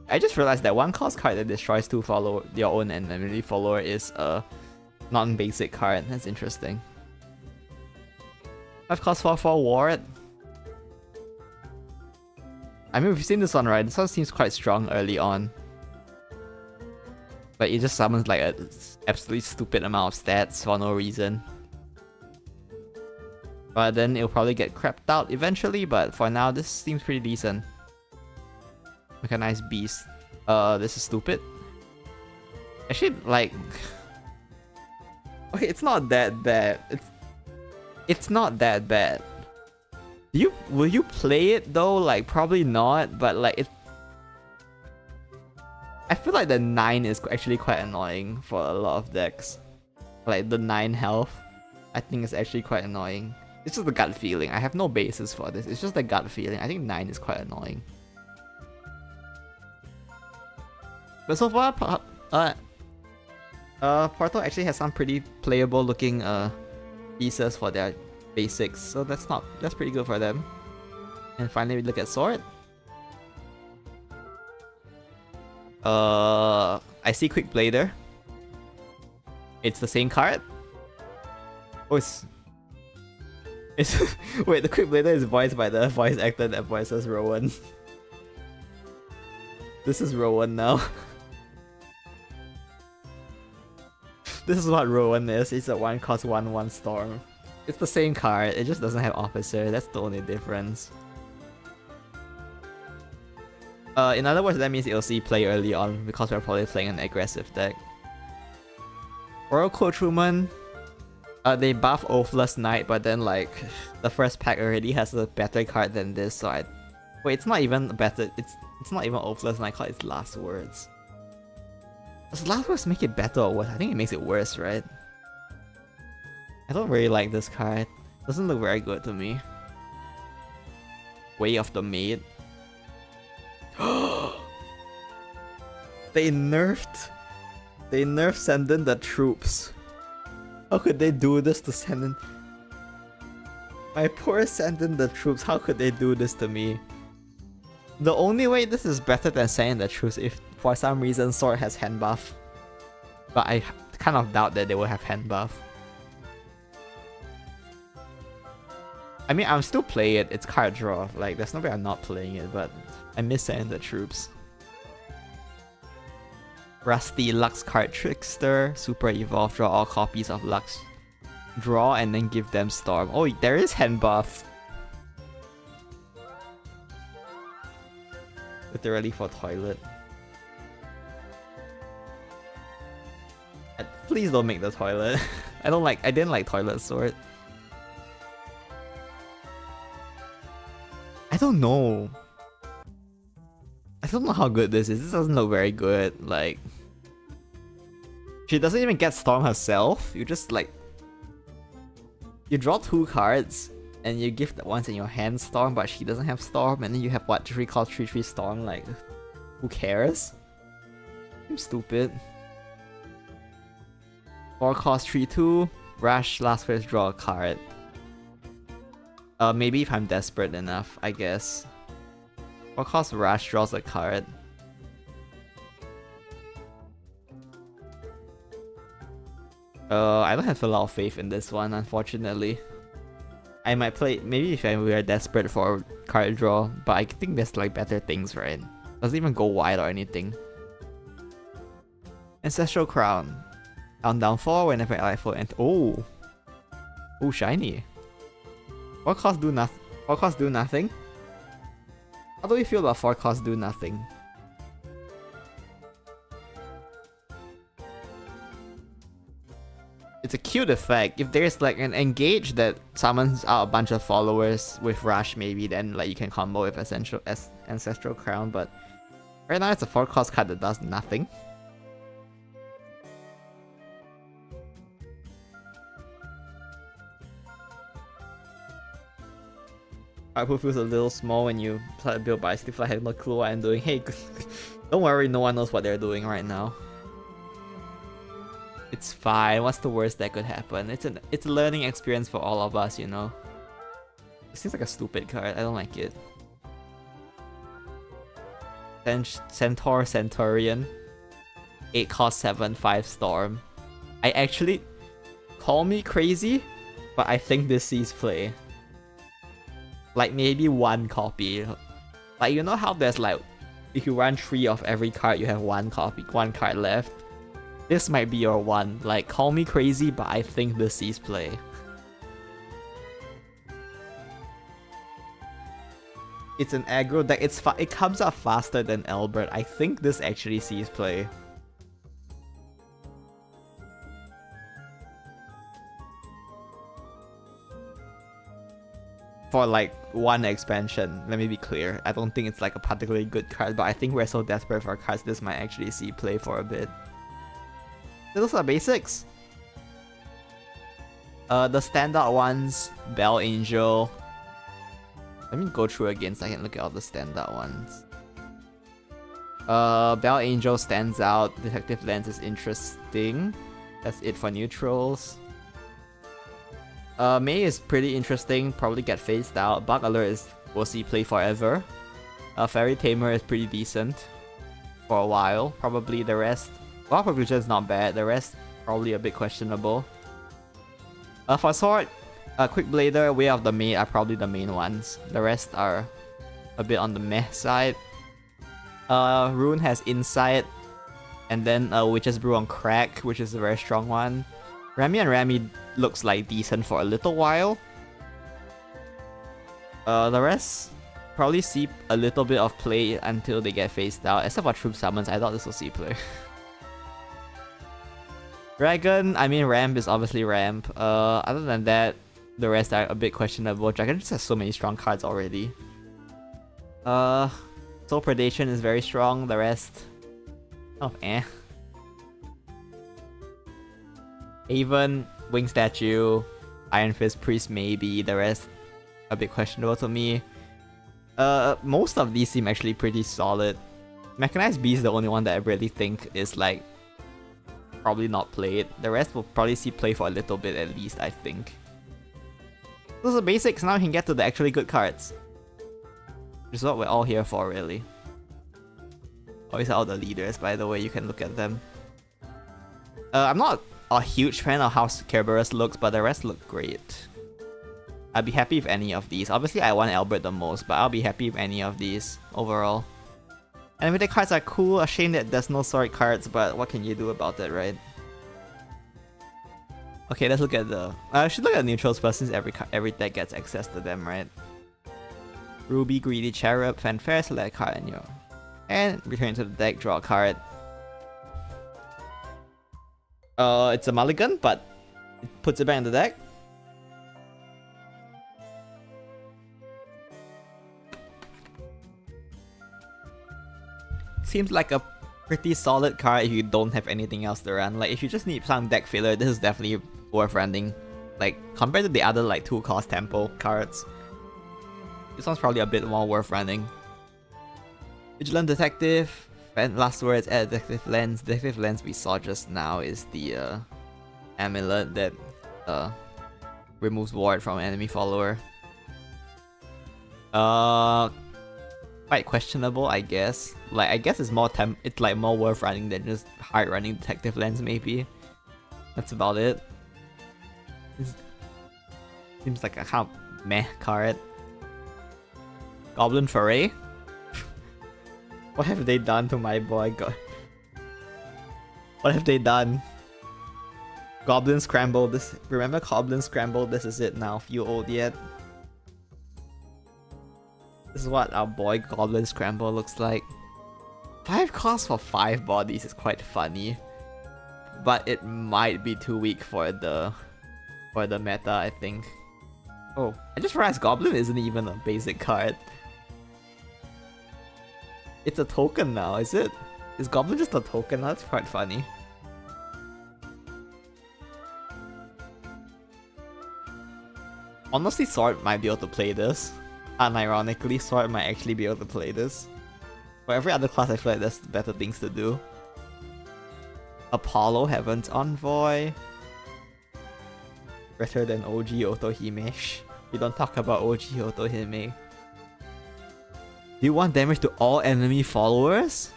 I just realized that 1 cost card that destroys 2 follow your own enemy follower is a non-basic card. That's interesting. 5 cost 4/4 ward. I mean, we've seen this one, right? This one seems quite strong early on. But it just summons like an absolutely stupid amount of stats for no reason. But then it'll probably get crapped out eventually, but for now this seems pretty decent. Like a nice beast. This is stupid. Actually, like... Okay, it's not that bad. It's not that bad. Will you play it though? Like, probably not, but like it... I feel like the 9 is actually quite annoying for a lot of decks. Like the 9 health, I think is actually quite annoying. It's just a gut feeling. I have no basis for this. It's just a gut feeling. I think 9 is quite annoying. But so far, Portal actually has some pretty playable looking pieces for their basics, so that's pretty good for them. And finally, we look at Sword. I see Quick Blader. It's the same card. Oh, it's wait, the Quick Blader is voiced by the voice actor that voices Rowan. This is Rowan now. This is what Rowan is. It's a 1 cost 1/1 storm. It's the same card, it just doesn't have officer. That's the only difference. In other words, that means it'll see play early on because we're probably playing an aggressive deck. Royal Coachwoman. They buff Oathless Knight, but then like the first pack already has a better card than this, so wait, it's not even better. It's not even Oathless Knight called its Last Words. Does Last Words make it better or worse? I think it makes it worse, right? I don't really like this card. Doesn't look very good to me. Way of the Maid. They nerfed Send in the Troops. How could they do this to Send in? My poor Send in the Troops, how could they do this to me? The only way this is better than Send in the Troops if for some reason Sword has hand buff. But I kind of doubt that they will have hand buff. I mean, I'm still playing it, it's card draw. Like, there's no way I'm not playing it, but I miss Send in the Troops. Rusty Lux Card Trickster, Super Evolve, draw all copies of Lux. Draw and then give them Storm. Oh, there is hand buff. Literally for toilet. Please don't make the toilet. I didn't like Toilet Sword. I don't know. I don't know how good this is. This doesn't look very good. Like, she doesn't even get Storm herself. You just like, you draw 2 cards and you give the ones in your hand Storm, but she doesn't have Storm, and then you have what, 3 cost 3/3 Storm, like, who cares? Seems stupid. 4 cost 3/2, Rush, last phase draw a card. Maybe if I'm desperate enough, I guess. 4 cost Rush draws a card. I don't have a lot of faith in this one, unfortunately. I might play, maybe if we are desperate for a card draw, but I think there's like better things, right? Doesn't even go wide or anything. Ancestral Crown. Down 4 whenever I full and oh! Oh, shiny. What cost do nothing? 4 cost do nothing? How do we feel about 4 cost do nothing? It's a cute effect. If there's like an engage that summons out a bunch of followers with Rush, maybe then like you can combo with Ancestral Crown, but right now it's a 4 cost card that does nothing. Output feels a little small when you start to build, but I still feel like I have no clue what I'm doing. Hey, don't worry, no one knows what they're doing right now. It's fine. What's the worst that could happen? It's a learning experience for all of us, you know. It seems like a stupid card. I don't like it. Centaur Centurion. 8 cost 7, 5 Storm. I actually, call me crazy, but I think this sees play. Like maybe 1 copy. Like you know how there's like, if you run 3 of every card, you have 1 copy, 1 card left. This might be your one. Like, call me crazy, but I think this sees play. It's an aggro deck. It comes up faster than Albert. I think this actually sees play. For like 1 expansion, let me be clear. I don't think it's like a particularly good card, but I think we're so desperate for cards, this might actually see play for a bit. Those are basics. The standout ones, Bell Angel. Let me go through again so I can look at all the standout ones. Bell Angel stands out. Detective Lens is interesting. That's it for neutrals. May is pretty interesting. Probably get phased out. Bug Alert will see play forever. Fairy Tamer is pretty decent for a while. Probably the rest. Wild Profusion is not bad, the rest probably a bit questionable. For Sword, Quick Blader, Way of the Maid are probably the main ones. The rest are a bit on the meh side. Rune has Insight, and then Witch's Brew on Crack, which is a very strong one. Remy and Remy looks like decent for a little while. The rest probably see a little bit of play until they get phased out, except for Troop Summons. I thought this will see play. Dragon, I mean Ramp is obviously Ramp. Other than that, the rest are a bit questionable. Dragon just has so many strong cards already. Soul Predation is very strong, the rest... oh, eh. Haven, Wing Statue, Iron Fist Priest maybe, the rest a bit questionable to me. Most of these seem actually pretty solid. Mechanized Beast is the only one that I really think is like probably not played. The rest will probably see play for a little bit at least, I think. Those are basics, now we can get to the actually good cards. Which is what we're all here for, really. Always all the leaders, by the way, you can look at them. I'm not a huge fan of how Kerberos looks, but the rest look great. I'd be happy with any of these. Obviously, I want Albert the most, but I'll be happy with any of these overall. And the cards are cool. A shame that there's no sword cards, but what can you do about that, right? Okay, let's look at the... I should look at neutrals first since every deck gets access to them, right? Ruby, Greedy Cherub, Fanfare, select a card in your... and return to the deck, draw a card. It's a mulligan, but it puts it back in the deck. Seems like a pretty solid card if you don't have anything else to run. Like, if you just need some deck filler, this is definitely worth running. Like, compared to the other like 2-cost tempo cards, this one's probably a bit more worth running. Vigilant Detective, last words, add Detective Lens. Detective Lens we saw just now is the amulet that removes ward from an enemy follower. Quite questionable, I guess. Like, I guess it's more more worth running than just hard running Detective Lens, maybe. That's about it. Seems like a kind of meh card. Goblin Foray? What have they done to my boy? What have they done? Goblin Scramble. This, remember Goblin Scramble? This is it now. Feel old yet? This is what our boy Goblin Scramble looks like. 5 costs for 5 bodies is quite funny, but it might be too weak for the meta, I think. Oh, I just realized Goblin isn't even a basic card. It's a token now, is it? Is Goblin just a token? That's quite funny. Honestly, Sword might be able to play this. Unironically, Sword might actually be able to play this. For every other class, I feel like there's better things to do. Apollo, Heaven's Envoy. Better than OG Otohime. We don't talk about OG Otohime. Do you want damage to all enemy followers?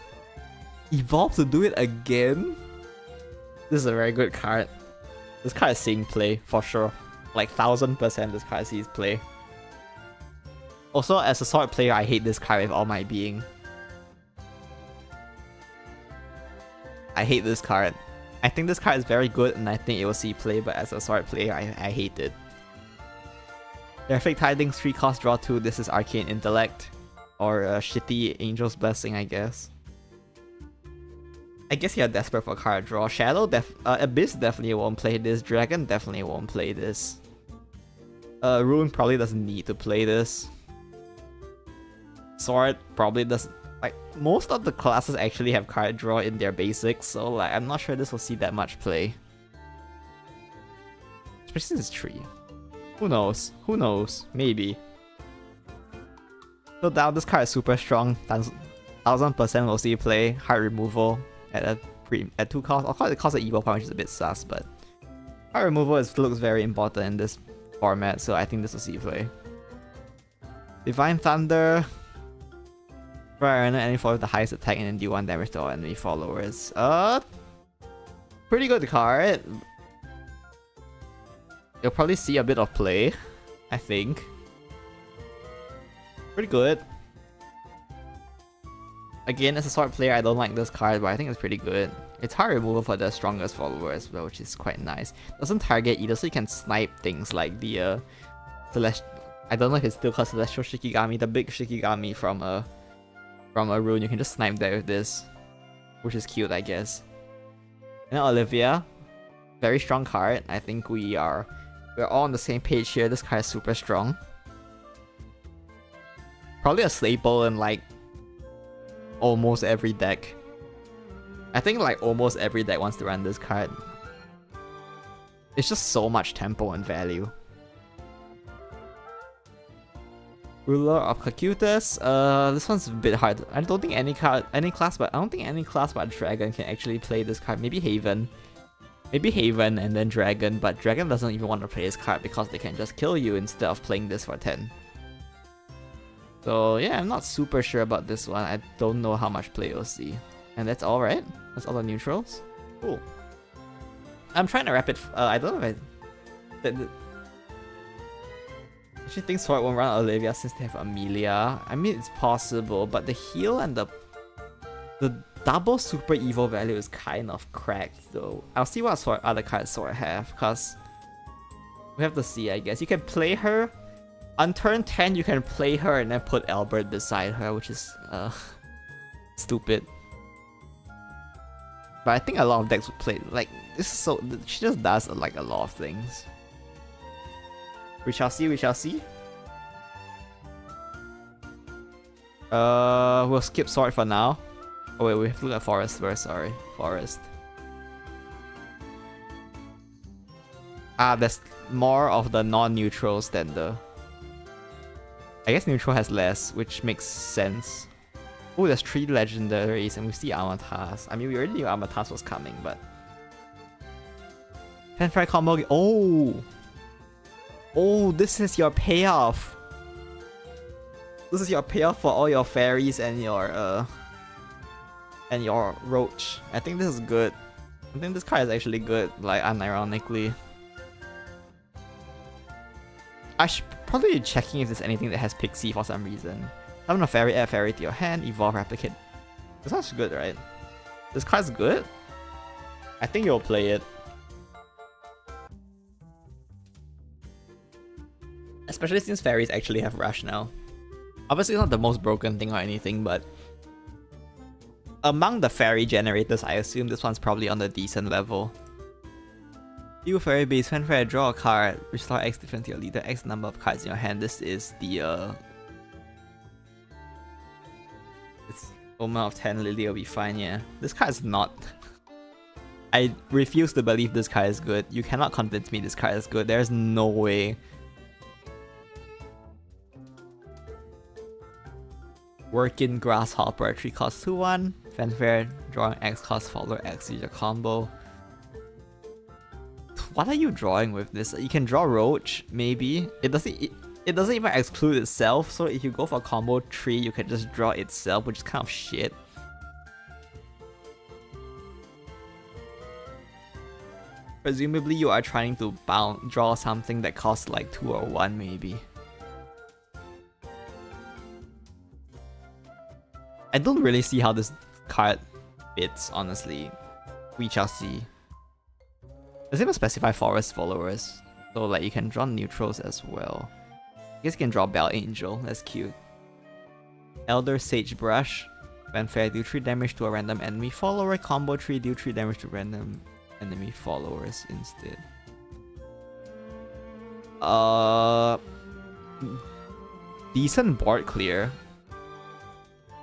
Evolve to do it again? This is a very good card. This card is seeing play, for sure. Like 1000% this card sees play. Also, as a Sword player, I hate this card with all my being. I hate this card. I think this card is very good and I think it will see play, but as a Sword player, I hate it. Perfect Tidings, 3 cost, draw 2. This is Arcane Intellect. Or a shitty Angel's Blessing, I guess. I guess you're desperate for card draw. Abyss definitely won't play this. Dragon definitely won't play this. Rune probably doesn't need to play this. Sword probably doesn't. Like, most of the classes actually have card draw in their basics, so like I'm not sure this will see that much play. Especially since it's 3. Who knows? Who knows? Maybe. No doubt this card is super strong. 1000% will see play. Hard removal at 2 cost. Of course it costs an evil point, which is a bit sus, but hard removal looks very important in this format, so I think this will see play. Divine Thunder. Right, enemy follower with the highest attack and then do 1 damage to all enemy followers. Pretty good card. You'll probably see a bit of play, I think. Pretty good. Again, as a Sword player, I don't like this card, but I think it's pretty good. It's hard removal for the strongest follower as well, which is quite nice. Doesn't target either, so you can snipe things like the Celestial. I don't know if it's still called Celestial Shikigami, the big Shikigami from a rune. You can just snipe that with this, which is cute, I guess. And then Olivia, very strong card. I think we're all on the same page here. This card is super strong. Probably a staple in like almost every deck. I think like almost every deck wants to run this card. It's just so much tempo and value. Ruler of Cocytus. This one's a bit hard. I don't think any class but Dragon can actually play this card. Maybe Haven. Maybe Haven and then Dragon, but Dragon doesn't even want to play this card because they can just kill you instead of playing this for 10. So yeah, I'm not super sure about this one. I don't know how much play you'll see. And that's all, right? That's all the neutrals? Cool. I'm trying to rapid... I don't know if I actually think Sword won't run Olivia since they have Amelia. I mean, it's possible, but the heal and the double super evil value is kind of cracked though. I'll see what other cards Sword have, because we have to see, I guess. You can play her. On turn 10, you can play her and then put Albert beside her, which is stupid. But I think a lot of decks would play like this. Is so she just does like a lot of things. We shall see. We shall see. We'll skip Sword for now. Oh wait, we have to look at Forest first. Sorry, Forest. There's more of the non-neutrals than the... I guess neutral has less, which makes sense. Oh, there's 3 legendaries and we see Amatas. I mean, we already knew Amatas was coming, but... Fanfare combo... Oh! Oh, this is your payoff! This is your payoff for all your fairies and your roach. I think this is good. I think this card is actually good, like, unironically. I should probably be checking if there's anything that has Pixie for some reason. Summon a fairy, add a fairy to your hand, evolve, replicate. This card's good, right? This card's good? I think you'll play it. Especially since fairies actually have rush now. Obviously not the most broken thing or anything, but among the fairy generators, I assume this one's probably on the decent level. You fairy base, fanfare, draw a card, restore X different to your leader, X number of cards in your hand. This is the it's Omen of 10 Lily will be fine, yeah. This card is not. I refuse to believe this card is good. You cannot convince me this card is good. There's no way. Working Grasshopper, 3 cost 2/1. Fanfare, drawing X cost follower X, use your combo. What are you drawing with this? You can draw Roach, maybe. It doesn't even exclude itself, so if you go for combo 3, you can just draw itself, which is kind of shit. Presumably you are trying to draw something that costs like 2 or 1 maybe. I don't really see how this card fits, honestly. We shall see. Does it even specify forest followers? So like you can draw neutrals as well. I guess you can draw Bell Angel, that's cute. Elder Sagebrush. Fanfare, do 3 damage to a random enemy follower. Combo 3, do 3 damage to random enemy followers instead. Decent board clear.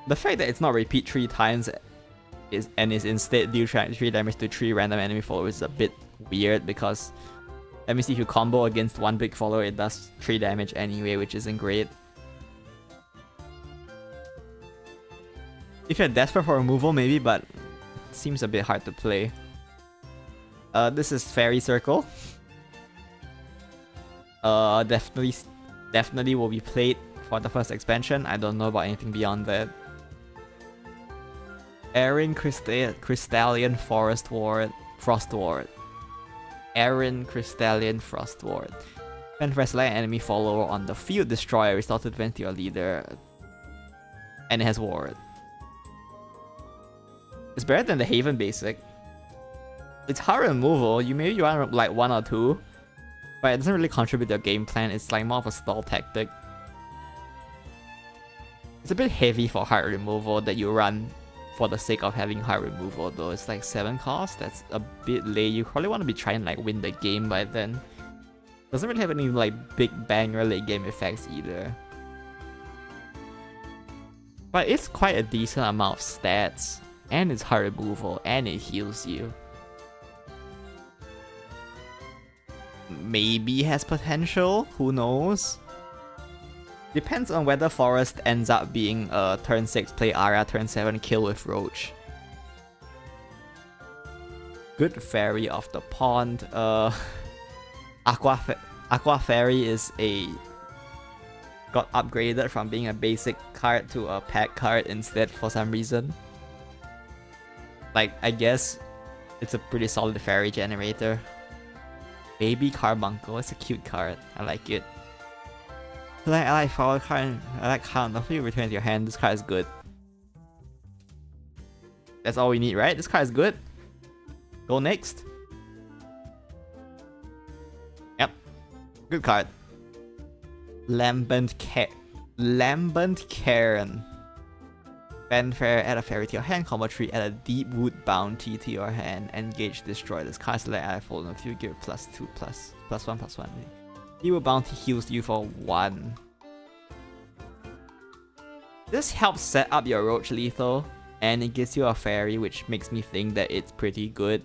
The fact that it's not repeat 3 times is instead deal 3 damage to 3 random enemy followers is a bit weird, because let me see, if you combo against 1 big follower, it does 3 damage anyway, which isn't great. If you're desperate for removal, maybe, but it seems a bit hard to play. This is Fairy Circle. Definitely will be played for the first expansion. I don't know about anything beyond that. Erin Crystalline Frost Ward. Erin Crystalline Frost Ward. Fanfare, select an enemy follower on the field, destroy, restore to defend to your leader. And it has Ward. It's better than the Haven basic. It's hard removal. Maybe you want like 1 or 2, but it doesn't really contribute to your game plan. It's like more of a stall tactic. It's a bit heavy for hard removal that you run for the sake of having hard removal though. It's like 7 cost. That's a bit late. You probably want to be trying to like win the game by then. Doesn't really have any like big bang or late game effects either. But it's quite a decent amount of stats. And it's hard removal, and it heals you. Maybe has potential, who knows? Depends on whether Forest ends up being a turn 6 play Aria, turn 7 kill with Roach. Good Fairy off the pond. Aqua Fairy is got upgraded from being a basic card to a pack card instead for some reason. Like, I guess it's a pretty solid fairy generator. Baby Carbuncle, it's a cute card. I like it. I like forward card. I like count. After you return to your hand, this card is good. That's all we need, right? This card is good. Go next. Yep. Good card. Lambent Cairn. Fanfare, add a fairy to your hand, combo 3, add a deep wood bounty to your hand, engage, destroy this card, select add fold on a few, give it +2, +1. Deep wood bounty heals you for 1. This helps set up your Roach lethal, and it gives you a fairy, which makes me think that it's pretty good.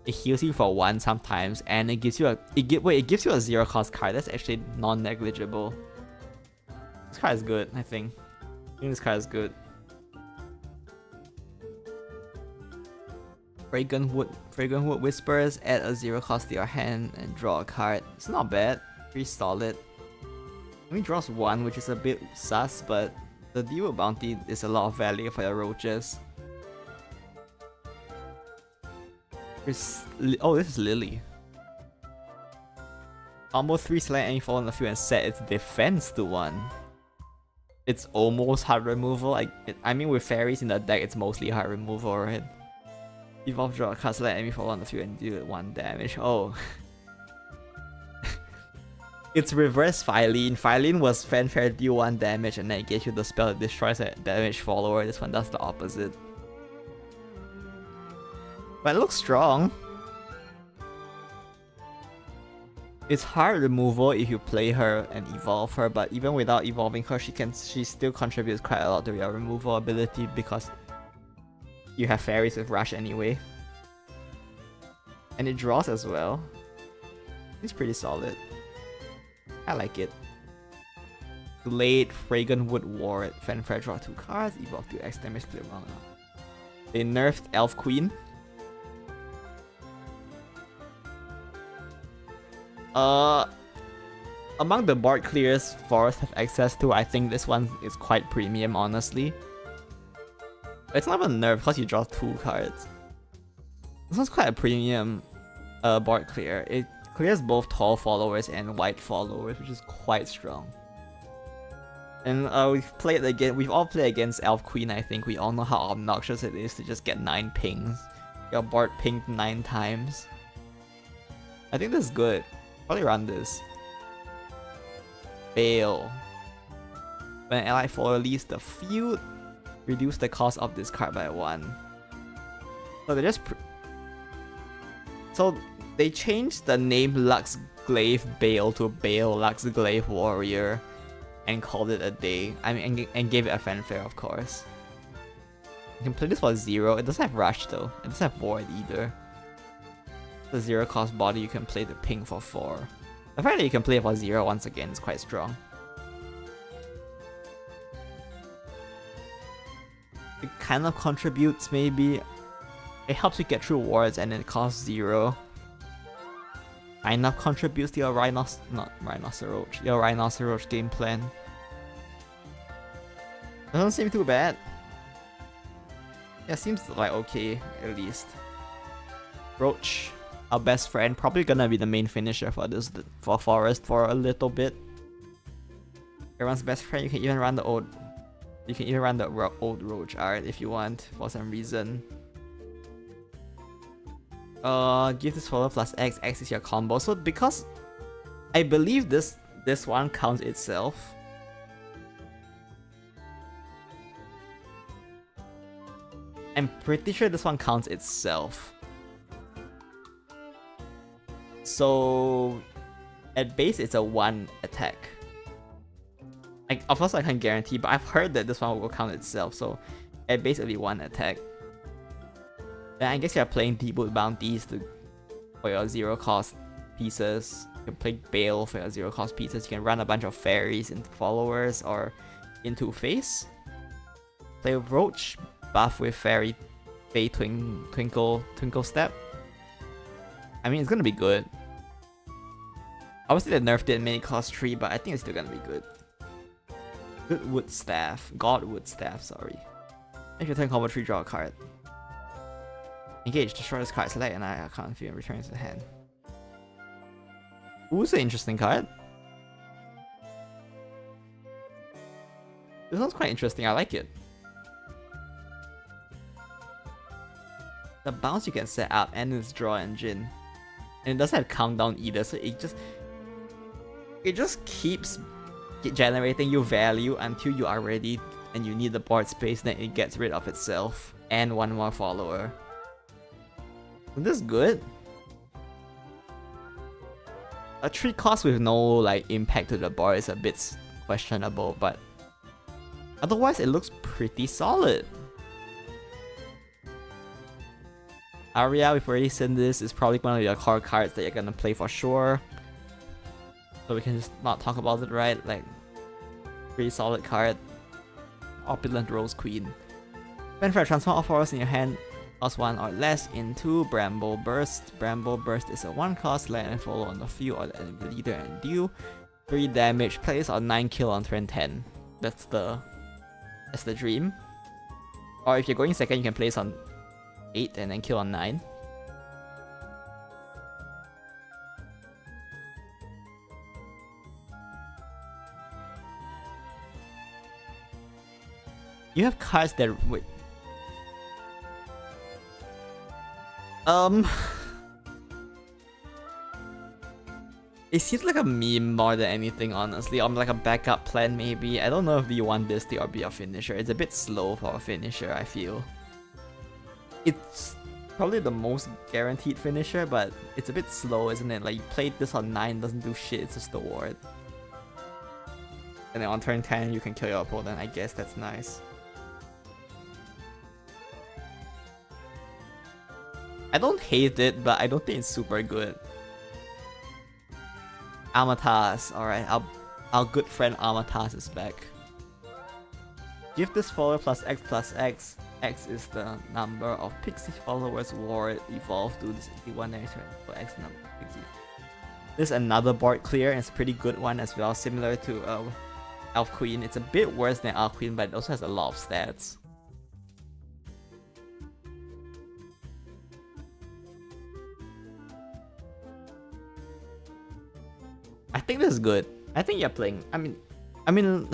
it heals you for 1 sometimes, and it gives you a it gives you a 0 cost card. That's actually non-negligible. This card is good, I think. I think this card is good. Fragrant Wood Whispers, add a 0 cost to your hand and draw a card. It's not bad, pretty solid. Only draws 1, which is a bit sus, but the Deal Bounty is a lot of value for your roaches. Oh, this is Lily. Combo 3, select any fall on the field and set its defense to 1. It's almost hard removal. I mean, with fairies in the deck, it's mostly hard removal, right? Evolve, draw a card, select any fall on the field and deal 1 damage. Oh. It's reverse Phylene. Phylene was fanfare, deal 1 damage, and then it gave you the spell that destroys a damaged follower. This one does the opposite. But it looks strong. It's hard removal if you play her and evolve her, but even without evolving her, she still contributes quite a lot to your removal ability because you have fairies with rush anyway. And it draws as well. It's pretty solid. I like it. Glade, Fragrant Wood Ward, fanfare, draw 2 cards, evolve to X damage, clear mana. They nerfed Elf Queen. Among the board clears Forest have access to, I think this one is quite premium, honestly. It's not even nerfed because you draw 2 cards. This one's quite a premium board clear. It clears both tall followers and white followers, which is quite strong. And we've all played against Elf Queen, I think. We all know how obnoxious it is to just get 9 pings. Your board pinged 9 times. I think this is good. Probably run this. Bale. When an ally follower leaves the field, reduce the cost of this card by 1. So they changed the name Luxglaive Bale to Bale Luxglaive Warrior and called it a day. I mean, and gave it a fanfare, of course. You can play this for 0. It doesn't have rush though. It doesn't have void either. The 0 cost body you can play the ping for 4. The fact that you can play it for 0 once again is quite strong. It kind of contributes maybe. It helps you get through wards and it costs 0. Kind of contributes to your your Rhinoceros game plan. Doesn't seem too bad. Yeah, seems like okay at least. Roach, our best friend, probably gonna be the main finisher for Forest for a little bit. Everyone's best friend. You can even run the old Roach art if you want for some reason. Give this follower plus X. X is your combo. So because I believe this one counts itself. I'm pretty sure this one counts itself. So at base it's a 1 attack. Like, of course I can't guarantee, but I've heard that this one will count itself. So at base it'll be 1 attack. Then I guess you're playing Deep-Wood Bounties for your 0 cost pieces. You can play Bale for your 0 cost pieces. You can run a bunch of fairies into followers or into face. Play Roach, buff with Fairy Fey Twinkle Step. I mean, it's gonna be good. Obviously they nerfed it and made it cost 3, but I think it's still gonna be good. Godwood Staff, sorry. If you turn combo 3, draw a card. Engage, destroy this card, select an icon field and return it to the hand. Ooh, it's an interesting card. This one's quite interesting, I like it. The bounce you can set up and its draw engine. And it doesn't have countdown either, so it just keeps generating you value until you are ready and you need the board space, then it gets rid of itself and 1 more follower. This is good. A 3 cost with no like impact to the board is a bit questionable, but otherwise it looks pretty solid. Aria, we've already seen this, is probably one of your core cards that you're gonna play for sure. So we can just not talk about it, right? Like, pretty solid card. Opulent Rose Queen. When for a transform all fours in your hand, cost 1 or less into Bramble Burst. Bramble Burst is a 1-cost land and follow on the field or the enemy leader and deal 3 damage, place or 9 kill on turn 10. That's the dream. Or if you're going second, you can place on 8 and then kill on 9. You have cards that wait. It seems like a meme more than anything, honestly. Like a backup plan, maybe. I don't know if you want this to be a finisher. It's a bit slow for a finisher, I feel. It's probably the most guaranteed finisher, but it's a bit slow, isn't it? Like, you played this on 9, doesn't do shit, it's just a ward. And then on turn 10, you can kill your opponent. I guess that's nice. I don't hate it, but I don't think it's super good. Amatas, alright, our good friend Amatas is back. Give this follower plus X plus X. X is the number of pixie followers ward evolved to this 1 damage for X number of pixie. This is another board clear, and it's a pretty good one as well, similar to Elf Queen. It's a bit worse than Elf Queen, but it also has a lot of stats. I think this is good. I think you're playing. I mean,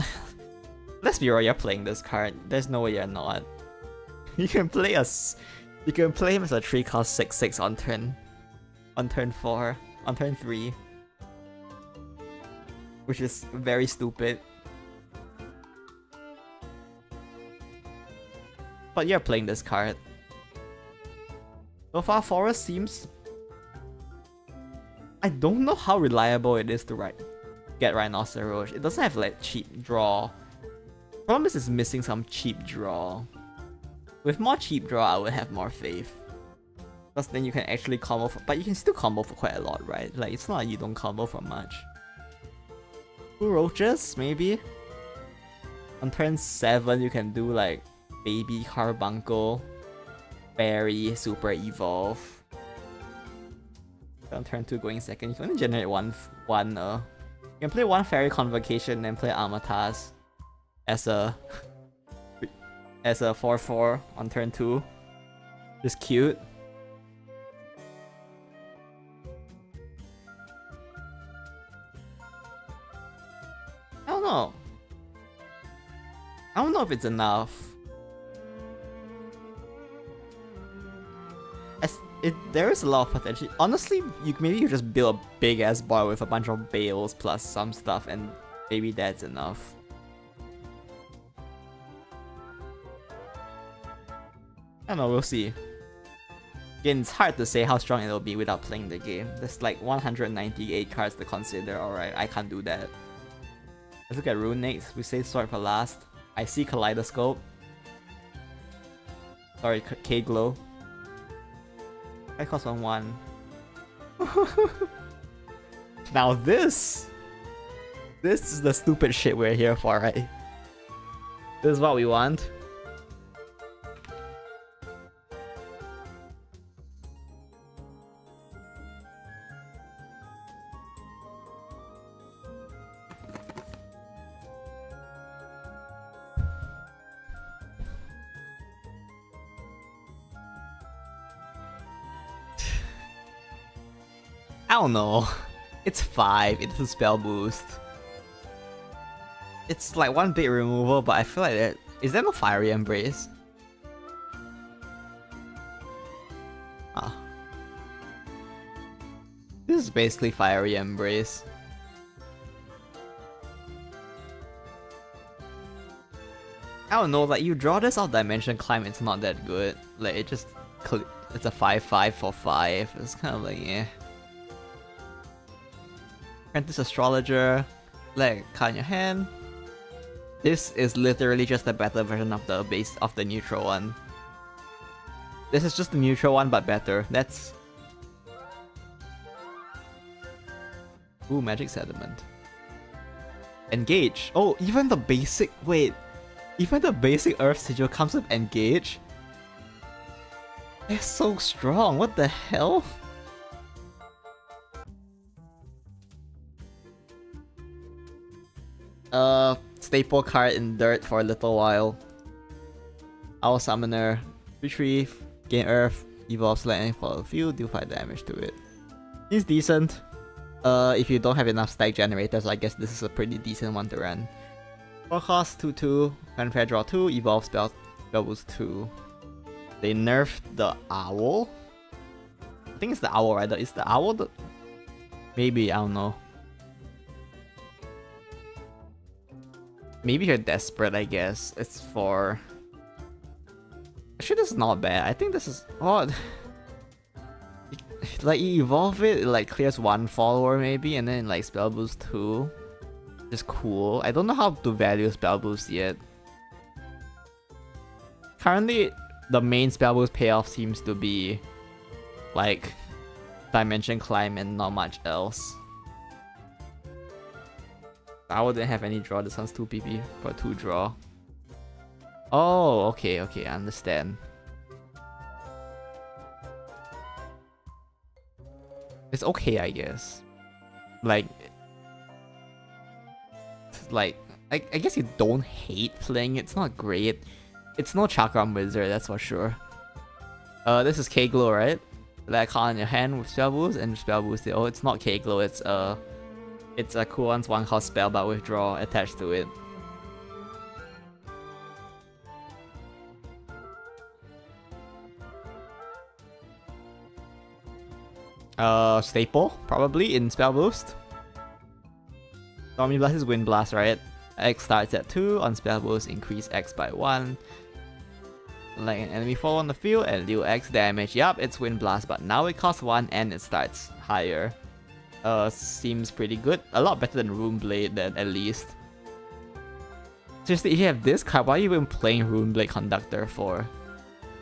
let's be real. You're playing this card. There's no way you're not. You can play us. You can play him as a 3-cost 6/6 on turn 4, on turn 3, which is very stupid. But you're playing this card. So far, Forest seems. I don't know how reliable it is to get Rhinoceros. It doesn't have like cheap draw. Problem is it's missing some cheap draw. With more cheap draw, I would have more faith. Because then you can actually combo for, but you can still combo for quite a lot, right? Like, it's not like you don't combo for much. 2 roaches, maybe? On turn 7, you can do like Baby Carbuncle, Fairy, Super Evolve. On turn 2 going second, you can only generate one you can play 1 Fairy Convocation, then play Amatas as a 4/4 on turn 2. Just cute. I don't know. I don't know if it's enough. There is a lot of potential. Honestly, maybe you just build a big ass bar with a bunch of bales plus some stuff, and maybe that's enough. I don't know, we'll see. Again, it's hard to say how strong it'll be without playing the game. There's like 198 cards to consider. Alright, I can't do that. Let's look at Rune next. We save Sword for last. I see Kaleidoscope. Sorry, K-Glow. I cost 1/1. Now this is the stupid shit we're here for, right? This is what we want. I don't know. It's 5. It's a spell boost. It's like 1 big removal, but I feel like that. Is there no Fiery Embrace? Ah. This is basically Fiery Embrace. I don't know, like you draw this off Dimension Climb, it's not that good. Like it just. It's a 5/5 for 5. It's kind of like, eh. Apprentice Astrologer, like card in your hand. This is literally just a better version of the base of the neutral one. This is just the neutral one, but better. That's... Ooh, magic sediment. Engage. Oh, even the basic... Wait. Even the basic Earth Sigil comes with Engage? They're so strong. What the hell? Staple card in dirt for a little while. Owl Summoner. Retrieve. Gain Earth. Evolves lightning for a field. Deal 5 damage to it. It's decent. If you don't have enough stack generators, I guess this is a pretty decent one to run. 4 cost 2/2. Fanfare draw 2. Evolve spell boost 2. They nerfed the owl. I think it's the owl, right? Is the owl the... Maybe, I don't know. Maybe you're desperate, I guess. It's for... Actually, this is not bad. I think this is... Oh... Like, you evolve it, it like clears 1 follower maybe, and then like spell boost 2. Just cool. I don't know how to value spell boost yet. Currently, the main spell boost payoff seems to be like Dimension Climb and not much else. I wouldn't have any draw. This one's 2 PP for 2 draw. Oh, okay, I understand. It's okay, I guess. Like, I guess you don't hate playing it. It's not great. It's no Chakram Wizard, that's for sure. This is K-Glow, right? That card in your hand with spell boost and spell boost it. Oh, it's not K-Glow. It's a cool one's 1 cost spell but withdraw attached to it. Staple, probably, in Spell Boost. Stormy Blast is Wind Blast, right? X starts at 2, on Spell Boost, increase X by 1. Like an enemy fall on the field and deal X damage. Yup, it's Wind Blast, but now it costs 1 and it starts higher. Seems pretty good. A lot better than Rune Blade, then, at least. Seriously, if you have this card, why are you even playing Rune Blade Conductor for?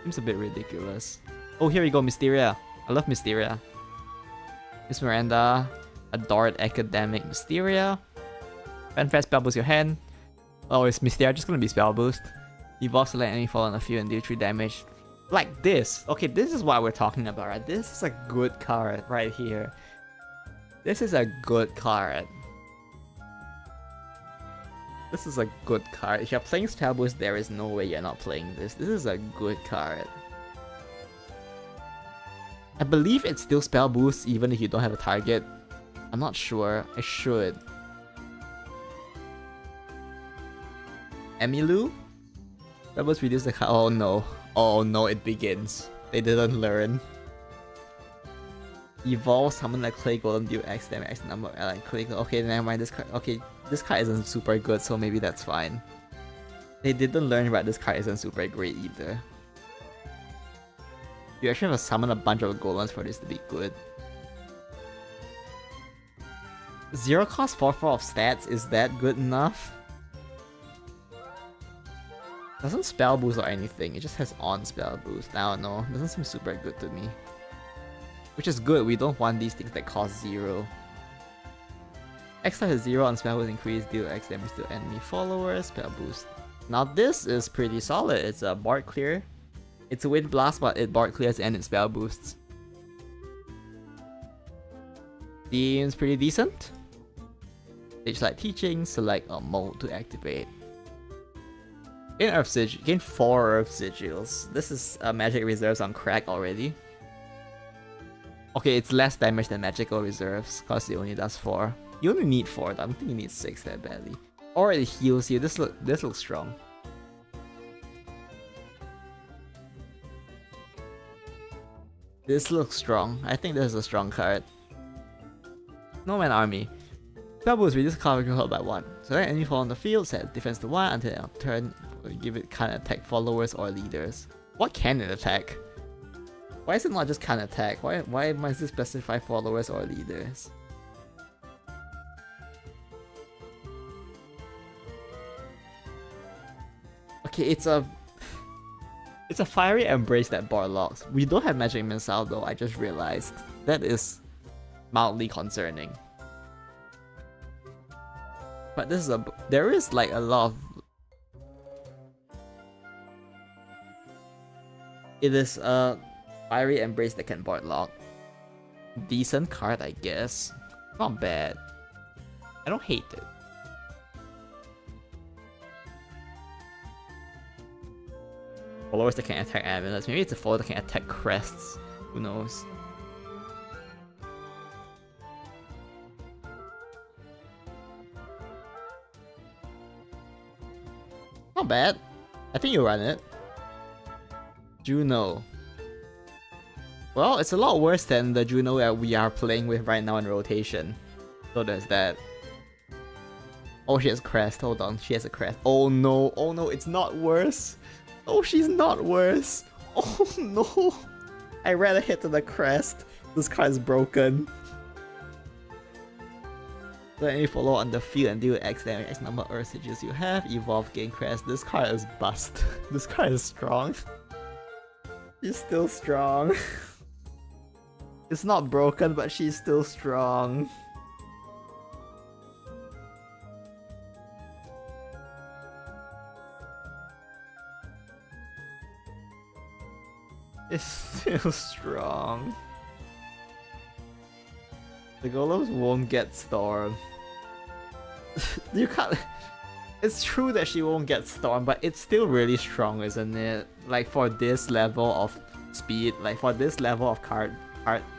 Seems a bit ridiculous. Oh, here we go, Mysteria. I love Mysteria. Miss Miranda, Adored Academic Mysteria. Fanfare spell boost your hand. Oh, is Mysteria just gonna be spell boost? Evolve to let enemy fall on the field and deal 3 damage. Like this. Okay, this is what we're talking about, right? This is a good card right here. This is a good card. This is a good card. If you're playing spell boost, there is no way you're not playing this. This is a good card. I believe it's still spell boost even if you don't have a target. I'm not sure. I should. Emilu? Spell boost reduce the card. Oh no. Oh no, it begins. They didn't learn. Evolve, summon like Clay Golem, deal X damage, X number of allied Clay Golem. Okay, never mind. This card. Okay, this card isn't super good, so maybe that's fine. They didn't learn, but this card isn't super great either. You actually have to summon a bunch of golems for this to be good. 0 cost 4/4 of stats, is that good enough? Doesn't spell boost or anything, it just has on spell boost. I don't know, doesn't seem super good to me. Which is good, we don't want these things that cost 0. X has 0 on spell boost increase, deal X damage to enemy followers, spell boost. Now this is pretty solid, it's a Bard Clear. It's a Wind Blast, but it Bard Clears and it spell boosts. Seems pretty decent. Stage Light Teaching, select a mode to activate. Gain Earth Sigil, gain 4 Earth Sigils. This is Magic Reserves on crack already. Okay, it's less damage than Magical Reserves, cause it only does 4. You only need 4, I don't think you need 6 that badly. Or it heals you, this looks strong. This looks strong. I think this is a strong card. Snowman Army. Spell boost, reduce cover control by 1. So that enemy fall on the field, set defense to 1 until end of turn. Give it can't attack followers or leaders. What can it attack? Why is it not just can't attack? Why must it specify followers or leaders? Okay, it's a... It's a fiery embrace that board locks. We don't have magic missile though, I just realized. That is mildly concerning. But this is there is like a lot of... It is a fiery embrace that can board lock. Decent card, I guess. Not bad. I don't hate it. Followers that can attack amulets. Maybe it's a follower that can attack crests. Who knows? Not bad. I think you run it. Juno. Well, it's a lot worse than the Juno that we are playing with right now in rotation. So there's that. Oh, she has crest. Hold on, she has a crest. Oh no, it's not worse. Oh, she's not worse. Oh no. I read a hit to the crest. This card is broken. Let me follow on the field and deal X damage, X number of Earth Sigils you have. Evolve, gain crest. This card is bust. This card is strong. She's still strong. It's not broken, but she's still strong. It's still strong. The golems won't get stormed. You can't... It's true that she won't get stormed, but it's still really strong, isn't it? Like for this level of speed, like for this level of card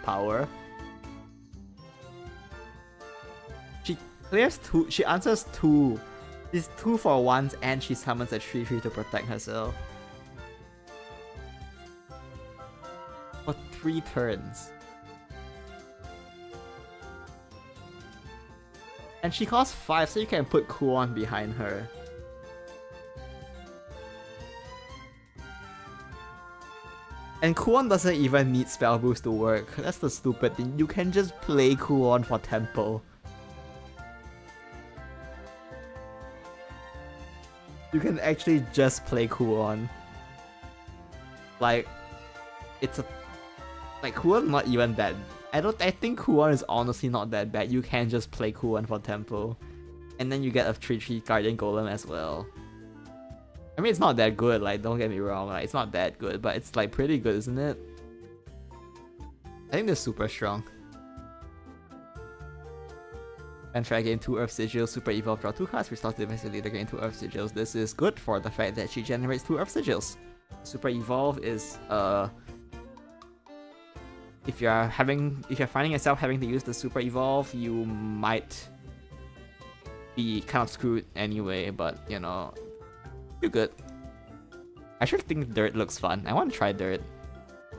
power. She clears 2, she answers 2. She's 2 for 1 and she summons a 3/3 to protect herself. For 3 turns. And she costs 5, so you can put Kuon behind her. And Kuon doesn't even need spell boost to work. That's the stupid thing. You can just play Kuon for tempo. You can actually just play Kuon. Like, it's a... Like, Kuon's not even that... I think Kuon is honestly not that bad. You can just play Kuon for tempo. And then you get a 3/3 Guardian Golem as well. I mean, it's not that good, like, don't get me wrong, like, it's not that good, but it's, like, pretty good, isn't it? I think they're super strong. And try gain 2 Earth Sigils, Super Evolve, draw 2 cards, restore the defensive leader, gain 2 Earth Sigils. This is good for the fact that she generates 2 Earth Sigils. Super Evolve is, if you're finding yourself having to use the Super Evolve, you might be kind of screwed anyway, but, you know, you're good. I sure think Dirt looks fun. I want to try Dirt.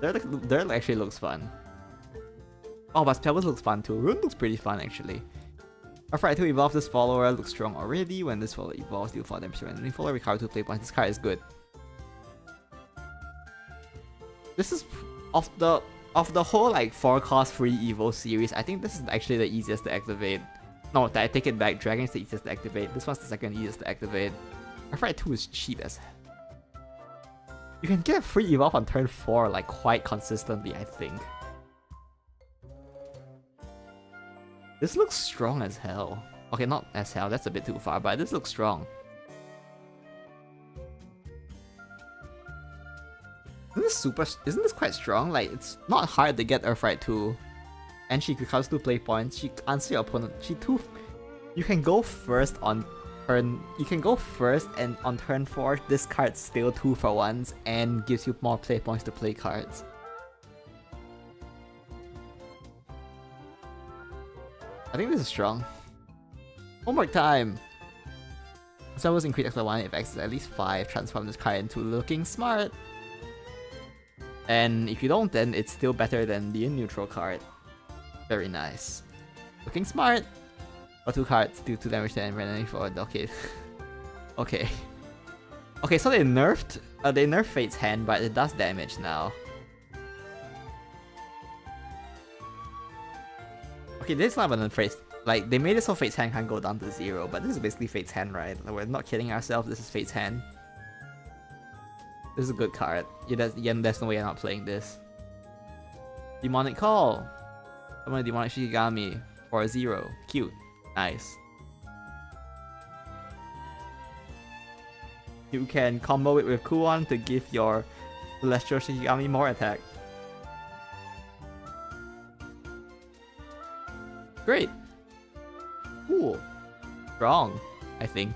Dirt actually looks fun. Oh, but Spellboost looks fun too. Rune looks pretty fun actually. Alright, to evolve this follower looks strong already. When this follower evolves, deal 4 damage to an enemy follower, recover 2 play points. This card is good. This is of the whole like 4-cost free Evo series, I think this is actually the easiest to activate. No, I take it back. Dragon is the easiest to activate. This one's the second easiest to activate. Alright, 2 is cheap as hell. You can get a free evolve on turn 4 like quite consistently, I think. This looks strong as hell. Okay, not as hell, that's a bit too far, but this looks strong. Isn't this quite strong? Like, it's not hard to get Earthright 2. And she costs 2 play points. She answers your opponent. You can go first on turn. You can go first, and on turn 4, this card's still 2 for 1s and gives you more play points to play cards. I think this is strong. Homework time! So I was increased extra 1 if X is at least 5. Transform this card into looking smart. And if you don't, then it's still better than the neutral card. Very nice. Looking smart! For 2 cards, do 2 damage to enemy forward. Okay. Okay. Okay, so they nerfed Fate's Hand, but it does damage now. Okay, this is not even Fate's... Like, they made it so Fate's Hand can't go down to 0, but this is basically Fate's Hand, right? Like, we're not kidding ourselves, this is Fate's Hand. This is a good card. There's no way I'm not playing this. Demonic Call. Summon a Demonic Shikigami for a 0. Cute. Nice. You can combo it with Kuon to give your Celestial Shikigami more attack. Great. Cool. Strong, I think.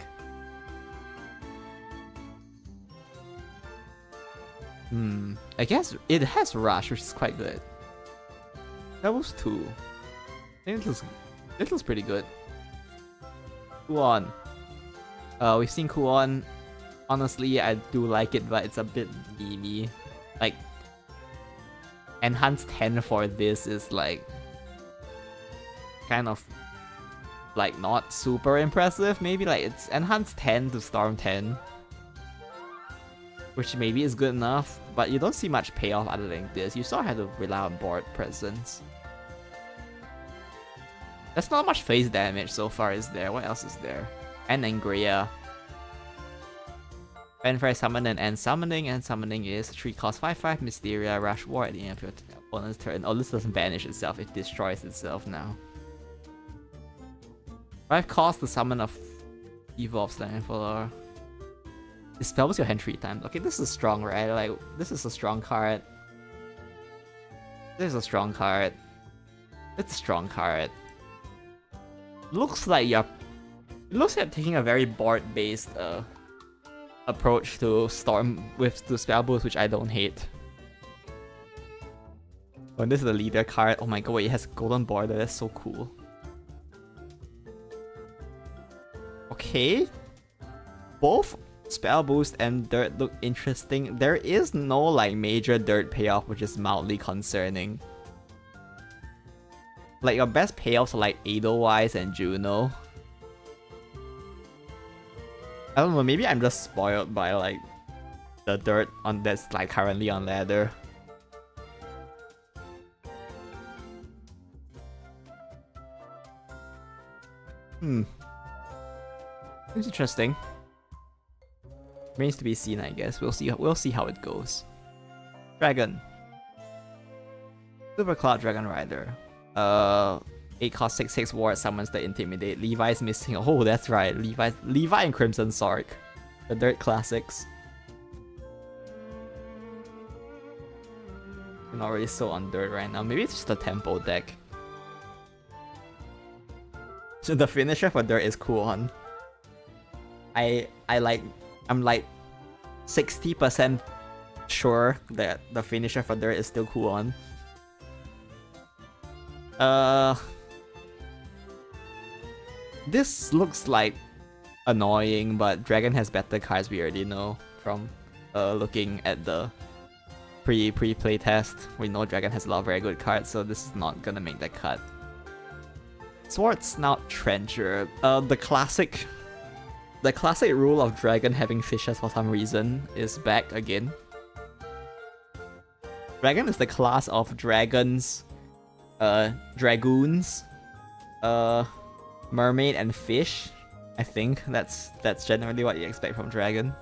I guess it has Rush, which is quite good. That was 2. I think this looks pretty good. Kuon. We've seen Kuon. Honestly, I do like it, but it's a bit memey. Like, Enhanced 10 for this is like kind of like not super impressive. Maybe like it's Enhanced 10 to Storm 10, which maybe is good enough, but you don't see much payoff other than this. You still have to rely on board presence. There's not much phase damage so far, is there? What else is there? And Angria. Fanfare Summon and End Summoning, and Summoning is 3 cost 5/5 Mysteria Rush War at the end of your opponent's turn. Oh, this doesn't banish itself, it destroys itself now. 5 cost to summon a Evolve Slamfuller. Dispels your hand 3 times. Okay, this is strong, right? Like, this is a strong card. This is a strong card. It's a strong card. Looks like you're taking a very board-based approach to Spell Boost, which I don't hate. Oh, and this is the leader card. Oh my god, wait, it has golden border. That's so cool. Okay. Both Spell Boost and Dirt look interesting. There is no like major Dirt payoff, which is mildly concerning. Like your best payoffs are like Edelweiss and Juno. I don't know, maybe I'm just spoiled by like the Dirt on that's like currently on ladder. It's interesting. Remains to be seen, I guess. We'll see how it goes. Dragon. Super Cloud Dragon Rider. 8 cost 6/6 ward summons the Intimidate. Levi's missing. Oh, that's right. Levi and Crimson Sark. The Dirt classics. We're not really so on Dirt right now. Maybe it's just a tempo deck. So the finisher for Dirt is Kuon. I'm like 60% sure that the finisher for Dirt is still Kuon. This looks like annoying, but Dragon has better cards, we already know from looking at the pre-play test. We know Dragon has a lot of very good cards, so this is not gonna make that cut. Sword Snout Trencher. The classic rule of Dragon having fishes for some reason is back again. Dragon is the class of dragons, dragoons, mermaid and fish. I think that's generally what you expect from Dragon.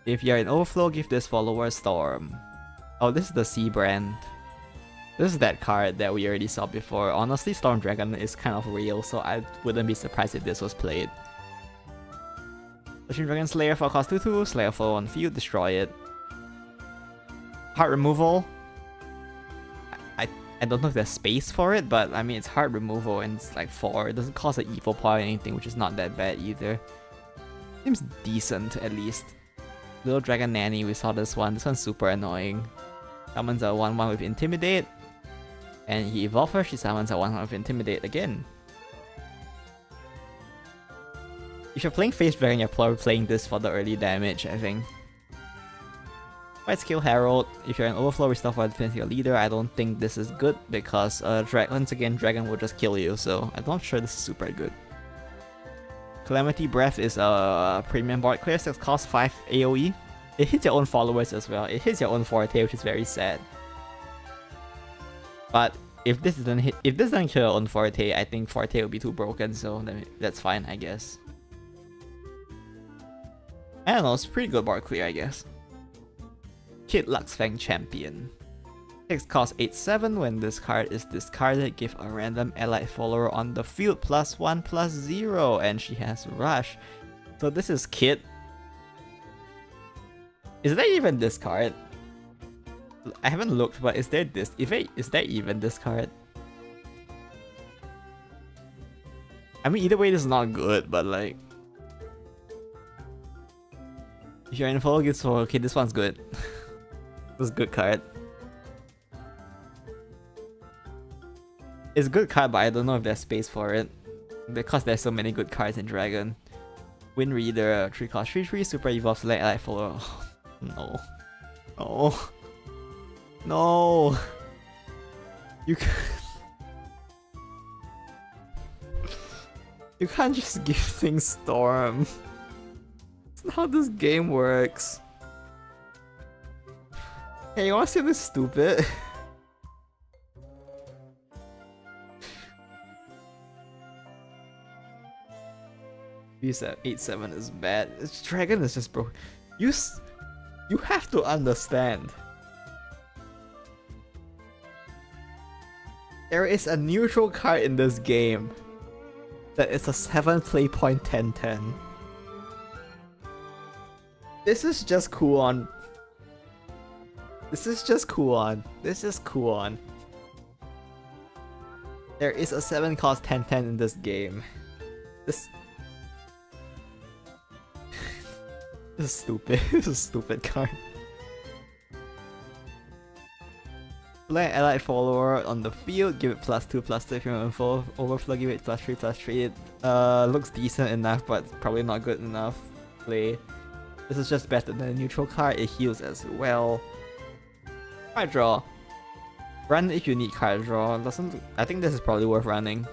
If you're in Overflow, give this follower Storm. Oh, this is the Sea Brand. This is that card that we already saw before. Honestly, Storm Dragon is kind of real, so I wouldn't be surprised if this was played. Machine Dragon Slayer for cost 2/2, Slayer for 1 field, destroy it. Heart removal. I don't know if there's space for it, but I mean it's heart removal and it's like 4. It doesn't cost an evil power or anything, which is not that bad either. Seems decent at least. Little Dragon Nanny, we saw this one. This one's super annoying. Summons a 1/1 with Intimidate. And he evolves her, she summons a 1/1 with Intimidate again. If you're playing Face Dragon, you're probably playing this for the early damage, I think. White Skill Herald. If you're in Overflow, restore for defense your leader. I don't think this is good because once again, Dragon will just kill you, so I'm not sure this is super good. Calamity Breath is a premium board clear, 6 cost 5 AoE. It hits your own followers as well. It hits your own Forte, which is very sad. But if this doesn't kill your own Forte, I think Forte will be too broken, so that's fine, I guess. I don't know, it's pretty good board clear, I guess. Kid Luxfang Champion. Text cost 8/7. When this card is discarded, give a random allied follower on the field +1/+0, and she has Rush. So this is Kid. Is there even this card? I haven't looked, but is there this? Is there even this card? I mean, either way, this is not good, but like, if you're in follow, gets for okay, this one's good. This is a good card. It's a good card, but I don't know if there's space for it because there's so many good cards in Dragon. Wind Reader, 3 cost 3/3, Super Evolve, select allied follower. No. No. No. You can't. You can't just give things Storm. That's not how this game works. Hey, you wanna see this stupid? You said 8/7 is bad. It's Dragon is just broke. You have to understand. There is a neutral card in this game that is a 7 play point 10/10. This is just Kuon. This is just Kuon. This is Kuon. There is a 7 cost 10/10 in this game. This is stupid. This is a stupid card. Select allied follower on the field, give it +2/+2 if you want to overflow, give it +3/+3. It looks decent enough, but probably not good enough play. This is just better than a neutral card, it heals as well. Card draw. Run if you need card draw. I think this is probably worth running.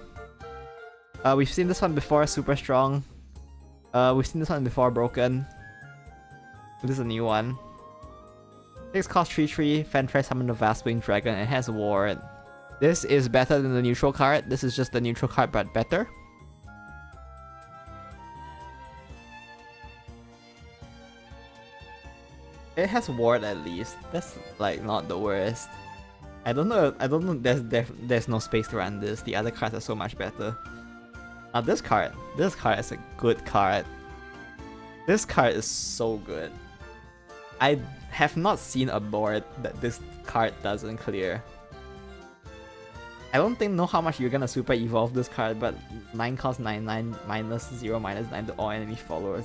We've seen this one before, super strong. We've seen this one before, broken. This is a new one. 6 cost 3/3, Fantry summon the Vast Winged Dragon and has Ward. This is better than the neutral card. This is just the neutral card but better. It has Ward at least. That's like not the worst. I don't know. There's no space to run this. The other cards are so much better. Now this card is a good card. This card is so good. I have not seen a board that this card doesn't clear. I don't know how much you're gonna super evolve this card, but 9 cost 9/9 -0/-9 to all enemy followers.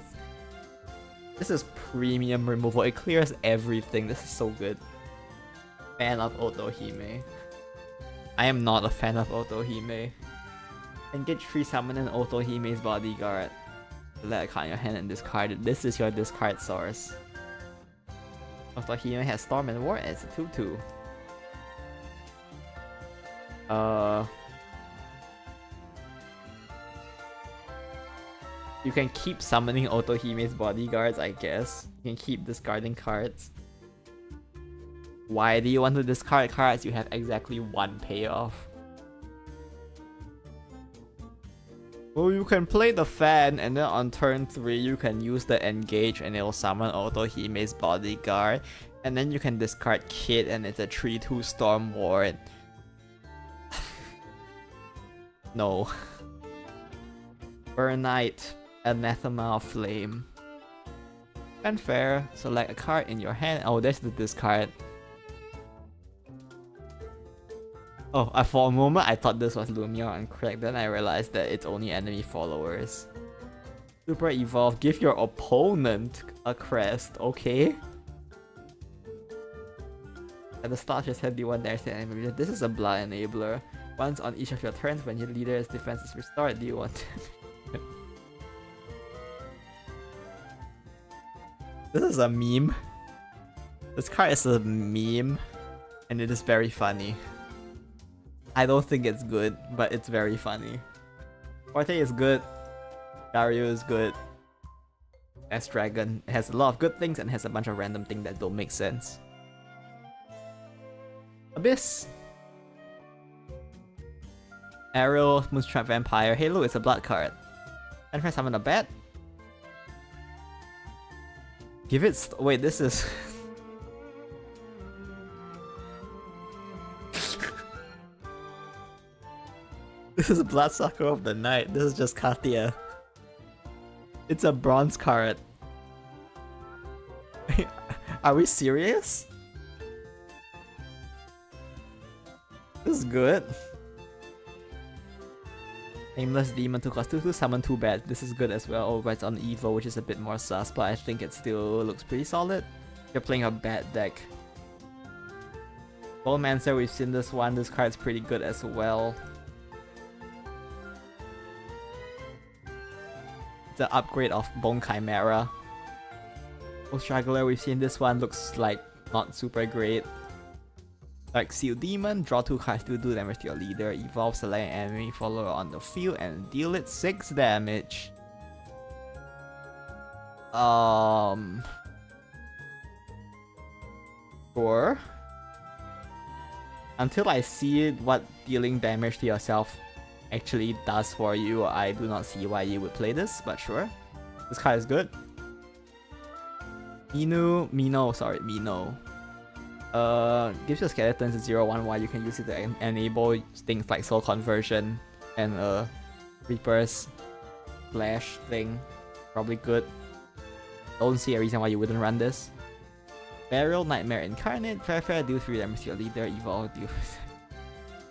This is premium removal. It clears everything. This is so good. Fan of Otohime. I am not a fan of Otohime. Engage 3 summon an Otohime's bodyguard. Select a card in your hand and discard it. This is your discard source. Otohime has Storm and War and it's a 2/2. You can keep summoning Otohime's bodyguards, I guess. You can keep discarding cards. Why do you want to discard cards? You have exactly 1 payoff. Well, you can play the fan and then on turn 3 you can use the engage and it will summon Otohime's bodyguard. And then you can discard Kid and it's a 3/2 Storm Ward. No. Burnite, Anathema of Flame. Fanfare, select a card in your hand. Oh, there's the discard. Oh, for a moment I thought this was Lumia on crack, then I realized that it's only enemy followers. Super Evolve, give your opponent a crest, okay? At the start just had the one there said enemy. This is a blood enabler. Once on each of your turns when your leader's defense is restored, do you want to... This is a meme. This card is a meme and it is very funny. I don't think it's good, but it's very funny. Forte is good. Dario is good. S-Dragon has a lot of good things and has a bunch of random things that don't make sense. Abyss. Arrow, Moonstrap Vampire. Halo is a blood card. And try summon a bat. Give it. Wait, this is. This is Bloodsucker of the Night. This is just Katia. It's a bronze card. Are we serious? This is good. Aimless Demon 2 cost 2 summon 2 bad. This is good as well. Oh, but it's on Evo, which is a bit more sus, but I think it still looks pretty solid. You're playing a bad deck. Bowmancer, we've seen this one. This card's pretty good as well. It's an upgrade of Bone Chimera. Struggler, we've seen this one. Looks like not super great. Like Seal Demon, draw 2 cards to do damage to your leader, evolve, select an enemy follower on the field, and deal it 6 damage. Sure. Until I see what dealing damage to yourself actually does for you, I do not see why you would play this, but sure. This card is good. Mino. Gives your skeletons a 0/1 while you can use it to enable things like soul conversion and Reaper's Flash thing. Probably good. Don't see a reason why you wouldn't run this. Burial Nightmare Incarnate, fair, deal 3 damage to your leader, evolve, deal.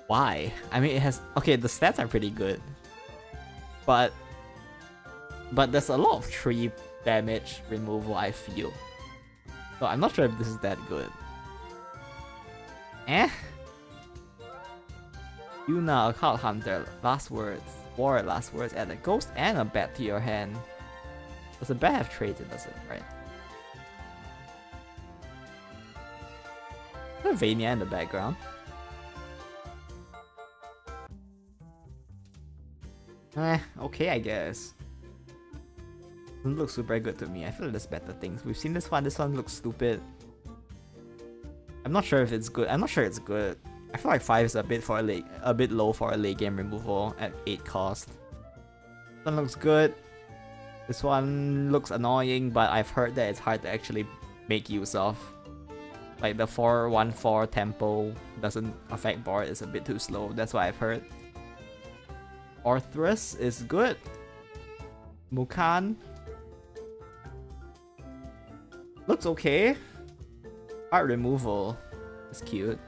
Why? I mean, it has. Okay, the stats are pretty good. But there's a lot of 3 damage removal, I feel. So I'm not sure if this is that good. Yuna, Occult Hunter, last words. War, last words, add a ghost and a bat to your hand. Does a bat have trades? It doesn't, right? Is there Vania in the background? Okay, I guess. Doesn't look super good to me. I feel like there's better things. We've seen this one looks stupid. I'm not sure if it's good. I'm not sure it's good. I feel like 5 is a bit low for a late game removal at 8 cost. This one looks good. This one looks annoying, but I've heard that it's hard to actually make use of. Like the 4/1/4 tempo doesn't affect board, it's a bit too slow. That's what I've heard. Orthrus is good. Mukan looks okay. Art removal is cute.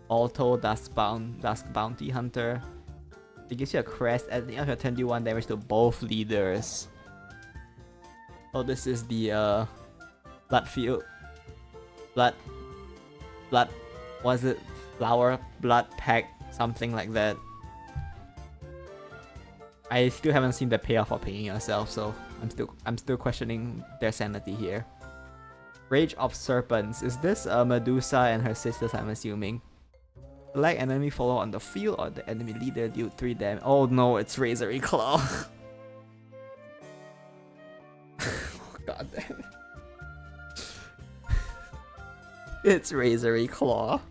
Alto Dusk Bounty Hunter. It gives you a crest at the end of your turn, do 1 damage to both leaders. Oh, this is the Bloodfield. Blood. Was it Flower Blood Pack? Something like that. I still haven't seen the payoff for paying yourself, so I'm still questioning their sanity here. Rage of Serpents. Is this Medusa and her sisters, I'm assuming? Select enemy follow on the field or the enemy leader, deal 3 damage. Oh no, it's Razory Claw. Oh, god damn. It's Razory Claw.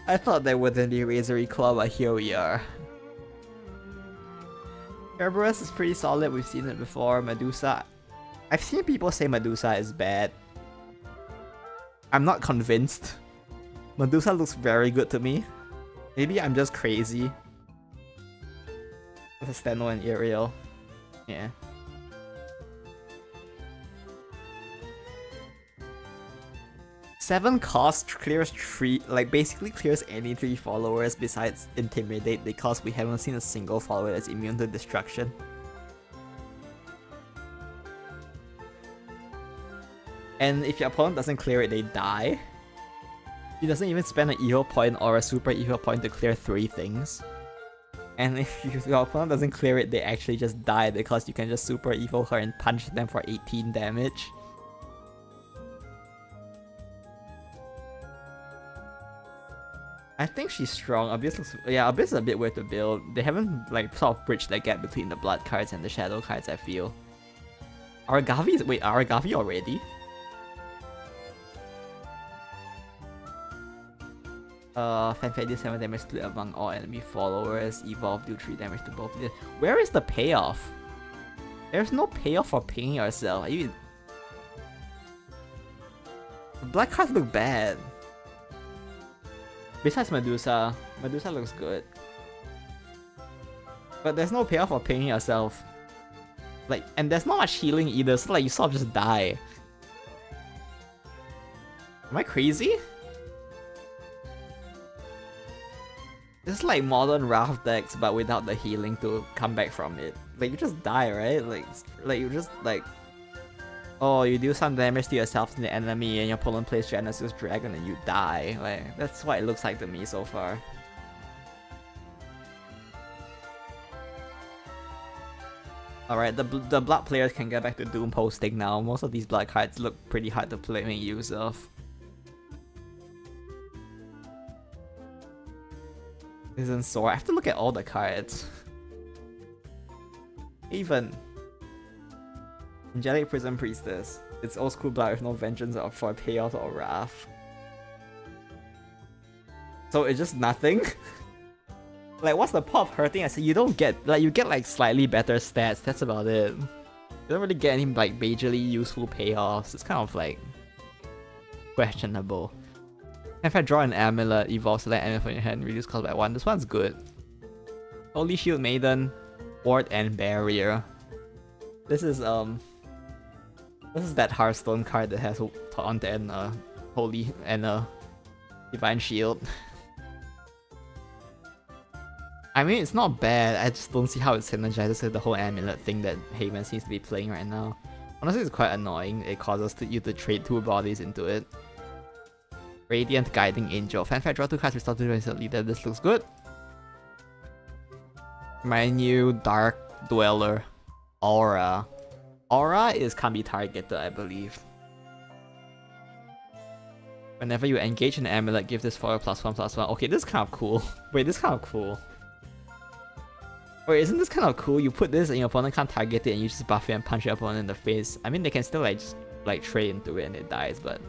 I thought there wouldn't be Razory Claw, but here we are. Kerberos is pretty solid, we've seen it before. Medusa. I've seen people say Medusa is bad. I'm not convinced. Medusa looks very good to me. Maybe I'm just crazy. With a Steno and Ariel. Yeah. Seven cost clears 3, like basically clears any 3 followers besides Intimidate, because we haven't seen a single follower that's immune to destruction. And if your opponent doesn't clear it, they die. He doesn't even spend an evil point or a super evil point to clear 3 things. And if your opponent doesn't clear it, they actually just die because you can just super evil her and punch them for 18 damage. I think she's strong. Abyss looks, yeah, Abyss is a bit weird to build. They haven't like sort of bridged that gap between the blood cards and the shadow cards, I feel. Aragavi is, wait, Aragavi already? Fanfare deals 7 damage split among all enemy followers. Evolve, do 3 damage to both. Where is the payoff? There's no payoff for pinging yourself. The black cards look bad. Besides Medusa. Medusa looks good. But there's no payoff for pinging yourself. Like, and there's not much healing either, so like you sort of just die. Am I crazy? It's like modern Wrath decks, but without the healing to come back from it. Like, you just die, right? Like you just like... Oh, you do some damage to yourself and the enemy, and your opponent plays Genesis Dragon and you die. Like, that's what it looks like to me so far. Alright, the blood players can get back to Doom posting now. Most of these blood cards look pretty hard to play make use of. Isn't sore. I have to look at all the cards. Even Angelic Prison Priestess. It's old school blood with no vengeance or for payout or wrath. So it's just nothing? Like, what's the point of hurting? I said you don't get, like, you get like slightly better stats, that's about it. You don't really get any like majorly useful payoffs. It's kind of like questionable. If I draw an amulet, evolve, select amulet from your hand, reduce cost by 1. This one's good. Holy Shield Maiden, Ward and Barrier. This is that Hearthstone card that has Taunt and Holy and Divine Shield. I mean, it's not bad. I just don't see how it synergizes with the whole amulet thing that Haven seems to be playing right now. Honestly, it's quite annoying. It causes you to trade 2 bodies into it. Radiant Guiding Angel. Fanfare, draw 2 cards, restore 2 as a leader. This looks good. My new Dark Dweller, Aura. Aura can't be targeted, I believe. Whenever you engage an amulet, give this foil +1/+1. Okay, this is kind of cool. Wait, this is kind of cool. Wait, isn't this kind of cool? You put this and your opponent can't target it and you just buff it and punch your opponent in the face. I mean, they can still like just like trade into it and it dies, but...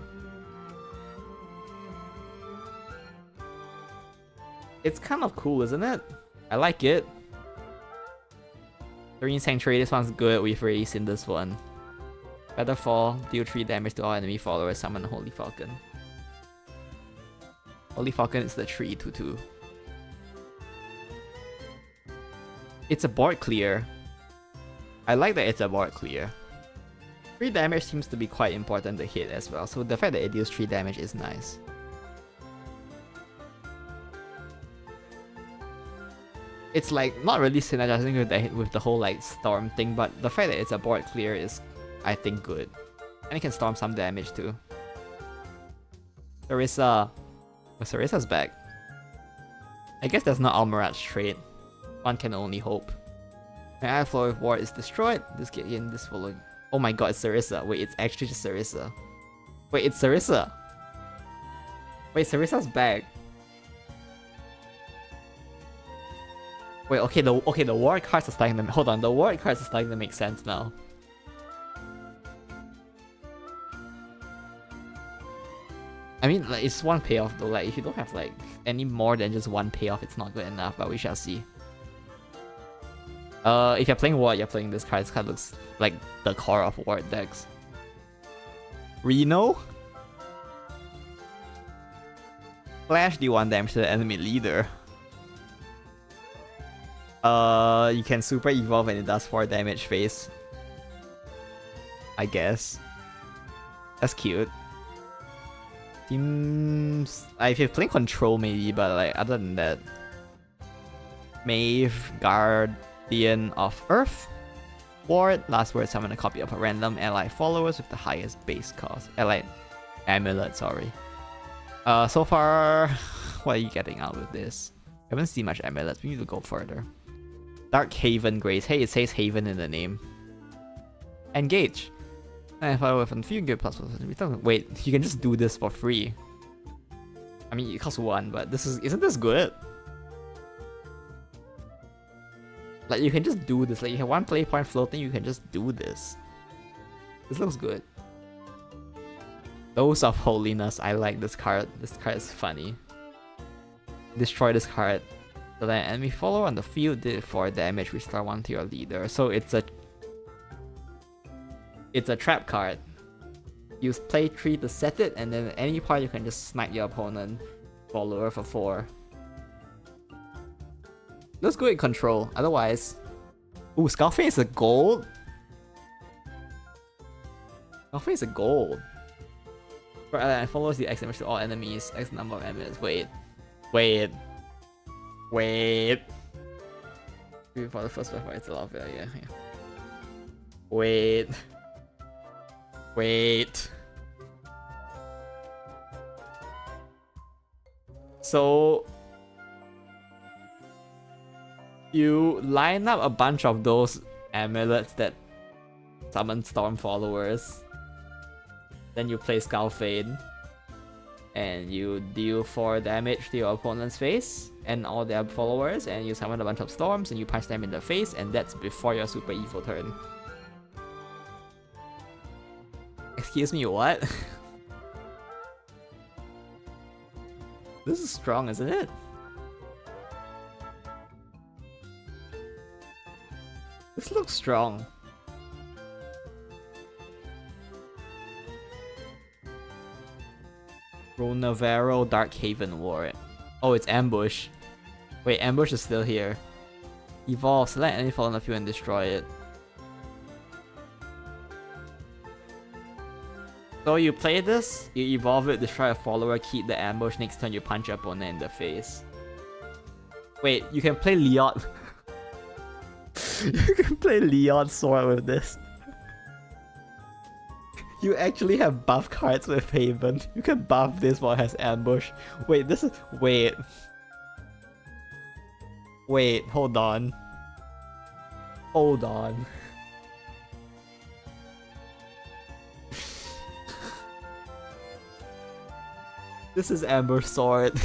It's kind of cool, isn't it? I like it. Serene Sanctuary, this one's good. We've already seen this one. Featherfall, deal 3 damage to all enemy followers, summon Holy Falcon. Holy Falcon is the 3/2/2. It's a board clear. I like that it's a board clear. 3 damage seems to be quite important to hit as well, so the fact that it deals 3 damage is nice. It's like not really synergizing with the whole like storm thing, but the fact that it's a board clear is, I think, good. And it can storm some damage too. Sarissa. But Sarissa's back. I guess there's no Almarat's trait. One can only hope. My Flow of War is destroyed. This get in this following. Oh my god, it's Sarissa. Wait, it's actually just Sarissa. Wait, it's Sarissa. Wait, Sarissa's back. Wait, okay, the war cards are starting to hold on, the war cards are starting to make sense now. I mean, like, it's one payoff though. Like, if you don't have like any more than just one payoff, it's not good enough. But we shall see. If you're playing Ward, you're playing this card. This card looks like the core of Ward decks. Reno. Flash D1 damage to the enemy leader. You can super evolve and it does 4 damage face. I guess. That's cute. Seems... if you're playing control maybe, but like other than that... Maeve, Guardian of Earth. Ward, last word, summon a copy of a random ally followers with the highest base cost. Allied amulet, sorry. So far, what are you getting out with this? I haven't seen much amulets, we need to go further. Dark Haven Grace. Hey, it says Haven in the name. Engage. And follow with a few good plus. Wait, you can just do this for free. I mean, it costs 1, but isn't this good? Like, you can just do this. Like, you have 1 play point floating, you can just do this. This looks good. Dose of Holiness. I like this card. This card is funny. Destroy this card. So then enemy follow on the field did 4 damage, restore 1 to your leader. So it's a It's a trap card. You play 3 to set it, and then at any point you can just snipe your opponent follower for 4. Let's go in control, otherwise... Ooh, Skullfane is a gold? Skullfane is a gold. And follows the X damage to all enemies, X number of enemies. Wait. For the first one, it's a lot of it, yeah. Wait. So you line up a bunch of those amulets that summon storm followers. Then you play Skullfane. And you deal 4 damage to your opponent's face and all their followers, and you summon a bunch of storms and you punch them in the face, and that's before your super evil turn. Excuse me, what? This is strong, isn't it? This looks strong. Navarro Dark Haven War. Oh, it's Ambush. Wait, Ambush is still here. Evolve, select any fallen of you and destroy it. So you play this, you evolve it, destroy a follower, keep the ambush, next turn you punch your opponent in the face. Wait, you can play Leon. You can play Leon Sword with this. You actually have buff cards with Haven. You can buff this while it has ambush. Wait, this is... Wait, hold on. This is Ambush Sword.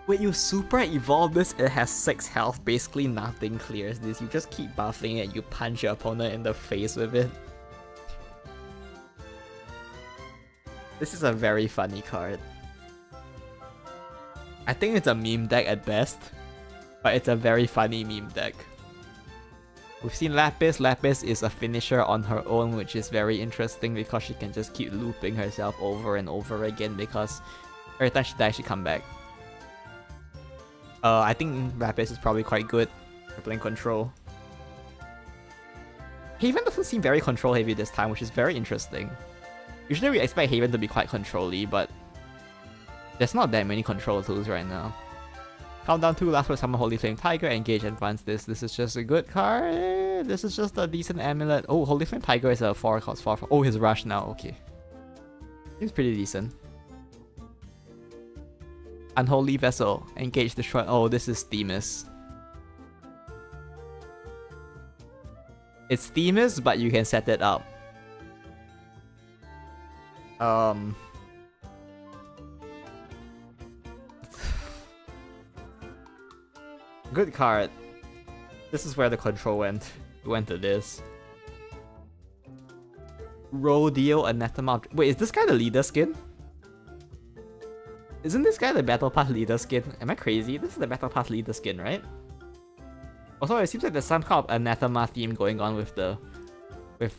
When you super evolve this, it has 6 health, basically nothing clears this. You just keep buffing it, you punch your opponent in the face with it. This is a very funny card. I think it's a meme deck at best, but it's a very funny meme deck. We've seen Lapis. Lapis is a finisher on her own, which is very interesting because she can just keep looping herself over and over again because every time she dies, she comes back. I think Lapis is probably quite good for playing control. Haven doesn't seem very control heavy this time, which is very interesting. Usually we expect Haven to be quite control-y, but there's not that many control tools right now. Countdown 2, last word, summon Holy Flame Tiger, engage, advance this. This is just a good card. This is just a decent amulet. Oh, Holy Flame Tiger is a 4 cost 4. Oh, his rush now, okay. Seems pretty decent. Unholy Vessel, engage, destroy. Oh, this is Themis. It's Themis, but you can set it up. Good card. This is where the control went. It went to this. Rodeo Anathema. Wait, is this guy the leader skin? Isn't this guy the Battle Pass leader skin? Am I crazy? This is the Battle Pass leader skin, right? Also, it seems like there's some kind of Anathema theme going on with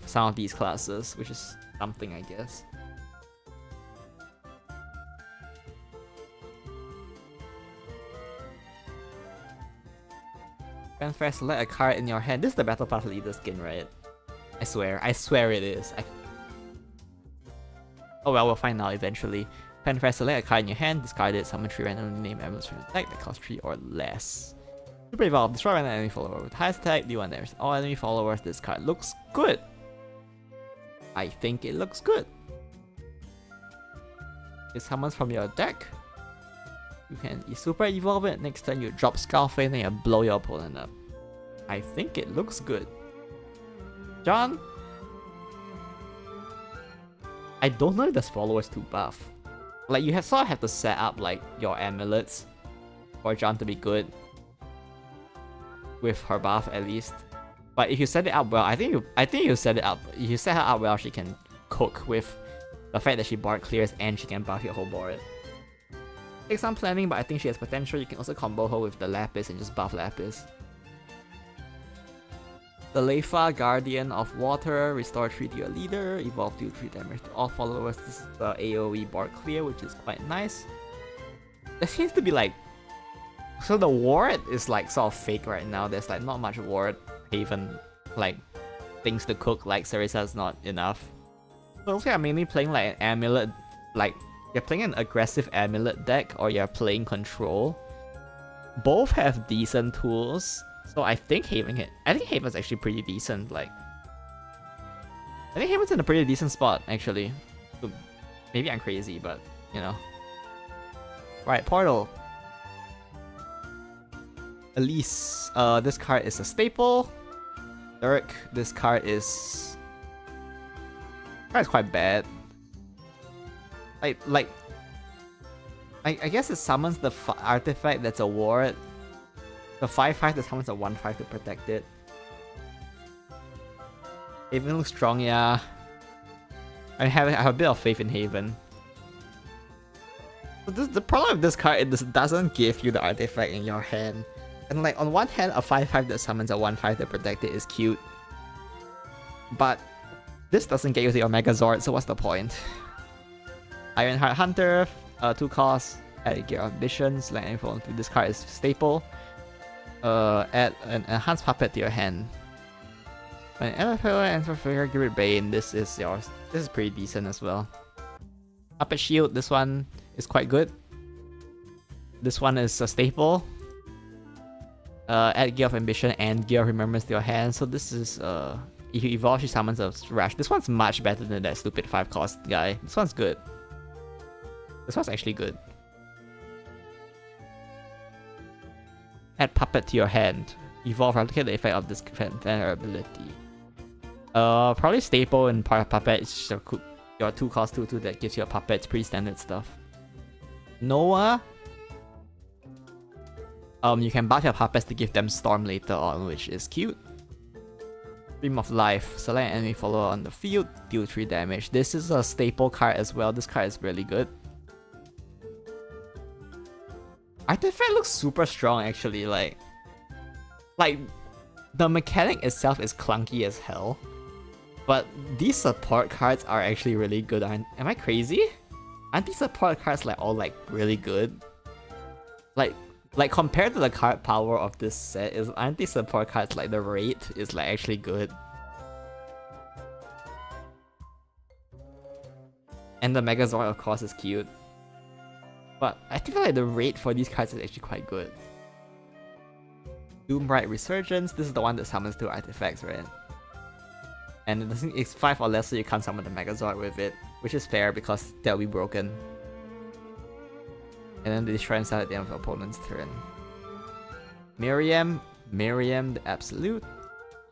some of these classes, which is something, I guess. Fanfare, select a card in your hand. This is the Battle Pass leader skin, right? I swear it is. Oh well, we'll find out eventually. Fanfare, select a card in your hand, discard it, summon 3 randomly named amulets from your deck that cost 3 or less. Super Evolve, destroy random enemy follower with highest attack, do 1 damage. All enemy followers, this card looks good. I think it looks good. It summons from your deck. You super evolve it, next turn you drop Skullfane and you blow your opponent up. I think it looks good. John? I don't know if this follower is too buff. Like, you sort of have to set up like your amulets for John to be good. With her buff at least. But if you set it up well, I think you set it up. If you set her up well, she can cook with the fact that she board clears and she can buff your whole board. Takes some planning, but I think she has potential. You can also combo her with the Lapis and just buff Lapis. The Leifa, Guardian of Water, restore 3 to your leader, evolve, deal 3 damage to all followers. This is the AoE board clear, which is quite nice. There seems to be like... So the ward is like sort of fake right now. There's like not much ward haven, like things to cook, like Sarisa's not enough. So also I'm mainly playing like an amulet, like you're playing an aggressive amulet deck or you're playing control. Both have decent tools. So I think Haven's actually pretty decent. Like, I think Haven's in a pretty decent spot actually. So maybe I'm crazy, but you know. Right, Portal. Elise. This card is a staple. Dirk. This card is. Card's quite bad. I guess it summons the artifact that's a ward. The 5/5 that summons a 1/5 to protect it. Haven looks strong, yeah. I have a bit of faith in Haven. But the problem with this card is it doesn't give you the artifact in your hand. And like on one hand, a 5/5 that summons a 1/5 to protect it is cute. But this doesn't get you to your Megazord, so what's the point? Ironheart Hunter, 2 costs, add Gear of Ambitions, like info. This card is staple. Add an enhanced puppet to your hand. When NFL ends for figure, give it Bane. This is yours. This is pretty decent as well. Puppet Shield, this one is quite good. This one is a staple. Add Gear of Ambition and Gear of Remembrance to your hand. So this is if you evolve, she summons a Rash. This one's much better than that stupid 5 cost guy. This one's good. This one's actually good. Add Puppet to your hand. Evolve, replicate the effect of this ability. Probably staple in part of Puppet. It's just your 2 cost 2/2 that gives you a Puppet. It's pretty standard stuff. Noah. You can buff your puppets to give them Storm later on, which is cute. Stream of Life. Select an enemy follower on the field. Deal 3 damage. This is a staple card as well. This card is really good. Artifact looks super strong actually. Like the mechanic itself is clunky as hell. But these support cards are actually really good. Am I crazy? Aren't these support cards like all like really good? Like compared to the card power of this set, aren't these support cards like the rate is like actually good? And the Megazord of course is cute. But I feel like the rate for these cards is actually quite good. Doombright Resurgence, this is the one that summons 2 artifacts, right? And it's 5 or less, so you can't summon the Megazord with it, which is fair because they'll be broken. And then they destroy inside at the end of the opponent's turn. Miriam the Absolute.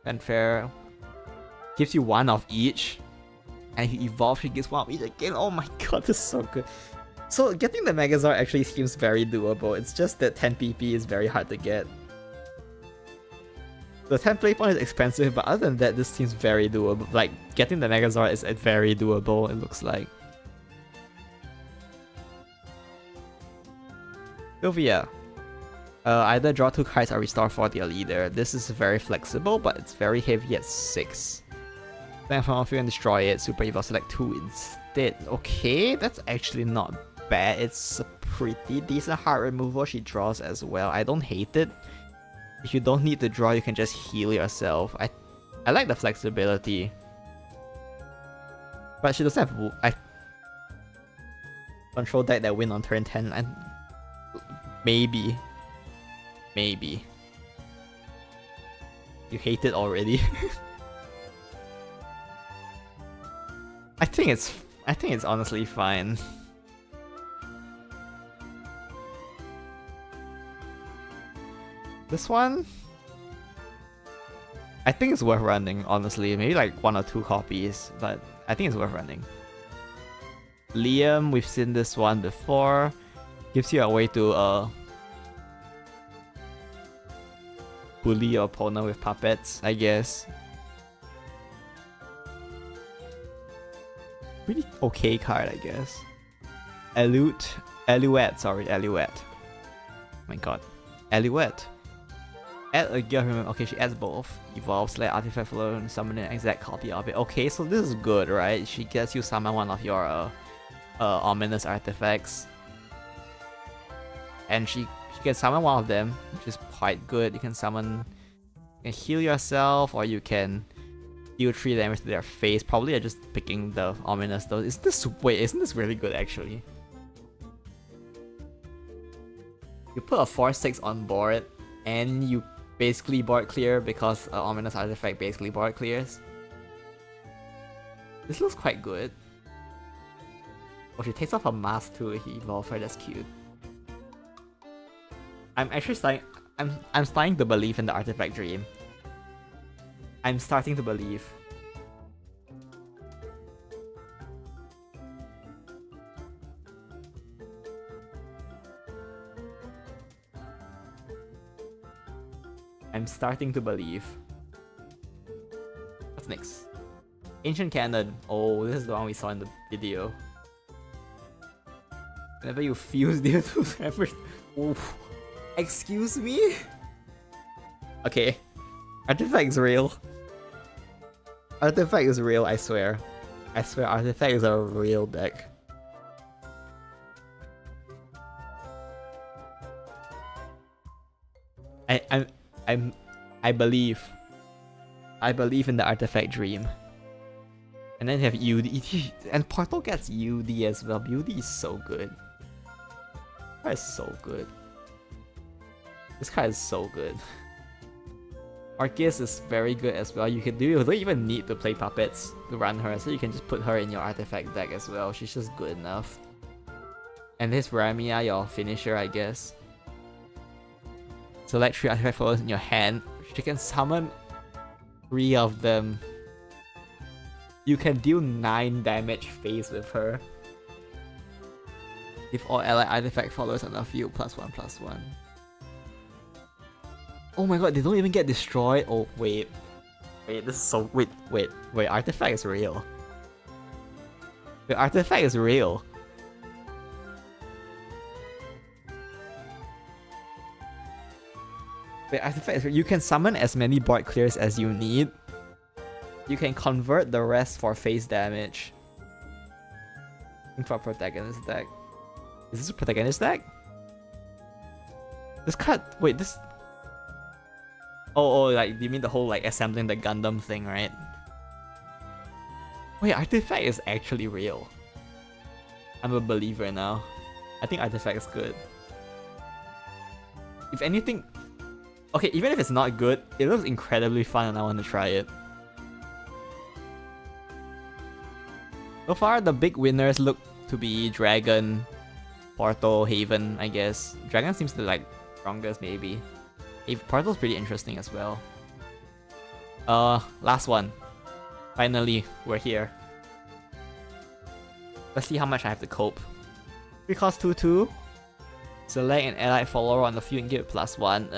Fanfare gives you 1 of each. And if you evolve, she gives 1 of each again. Oh my god, this is so good. So getting the Megazord actually seems very doable. It's just that 10 PP is very hard to get. The 10 play point is expensive, but other than that, this seems very doable. Like, getting the Megazord is very doable, it looks like. Sylvia. Either draw 2 cards or restore 4 to your leader. This is very flexible, but it's very heavy at 6. Then from off you and destroy it. Super Evolve, select 2 instead. Okay, that's actually not bad. It's a pretty decent heart removal she draws as well. I don't hate it. If you don't need to draw, you can just heal yourself. I like the flexibility. But she doesn't have control deck that win on turn 10. And maybe. You hate it already. I think it's honestly fine. This one, I think it's worth running, honestly. Maybe like 1 or 2 copies, but I think it's worth running. Liam, we've seen this one before. Gives you a way to bully your opponent with puppets, I guess. Really okay card, I guess. Alouette. Oh my god. Alouette. Add a gear human. Okay, she adds both. Evolve, select artifact follower, and summon an exact copy of it. Okay, so this is good, right? She gets you summon one of your ominous artifacts. And she can summon one of them, which is quite good. You can summon, you can heal yourself, or you can deal 3 damage to their face. Probably just picking the ominous though. Isn't this really good actually? You put a 4/6 on board, and you basically board clear because ominous artifact basically board clears. This looks quite good. Oh, she takes off her mask too. He evolves her. That's cute. I'm actually starting. I'm starting to believe in the artifact dream. I'm starting to believe. I'm starting to believe. What's next? Ancient Cannon. Oh, this is the one we saw in the video. Whenever you fuse the two separate. Oof. Excuse me? Okay. Artifact is real. Artifact is real, I swear. I swear, Artifact is a real deck. I believe. I believe in the Artifact dream. And then you have UD. And Portal gets UD as well. UD is so good. That is so good. This card is so good. Arceus is very good as well. You don't even need to play puppets to run her, so you can just put her in your artifact deck as well. She's just good enough. And this Ramia, your finisher, I guess. Select 3 artifact followers in your hand. She can summon 3 of them. You can deal 9 damage phase with her. If all allied artifact followers on the field, +1/+1. Oh my god, they don't even get destroyed. Oh wait, this is so wait. Artifact is real. The artifact is real. The artifact is real. You can summon as many board clears as you need. You can convert the rest for face damage. Think for protagonist deck. Is this a protagonist deck? This card. Wait, this. Oh, like, you mean the whole, like, assembling the Gundam thing, right? Wait, Artifact is actually real. I'm a believer now. I think Artifact is good. If anything... Okay, even if it's not good, it looks incredibly fun and I want to try it. So far, the big winners look to be Dragon, Portal, Haven, I guess. Dragon seems to, like, strongest, maybe. Portal's pretty interesting as well. Last one. Finally, we're here. Let's see how much I have to cope. 3 cost 2/2. Select an allied follower on the field and give it +1.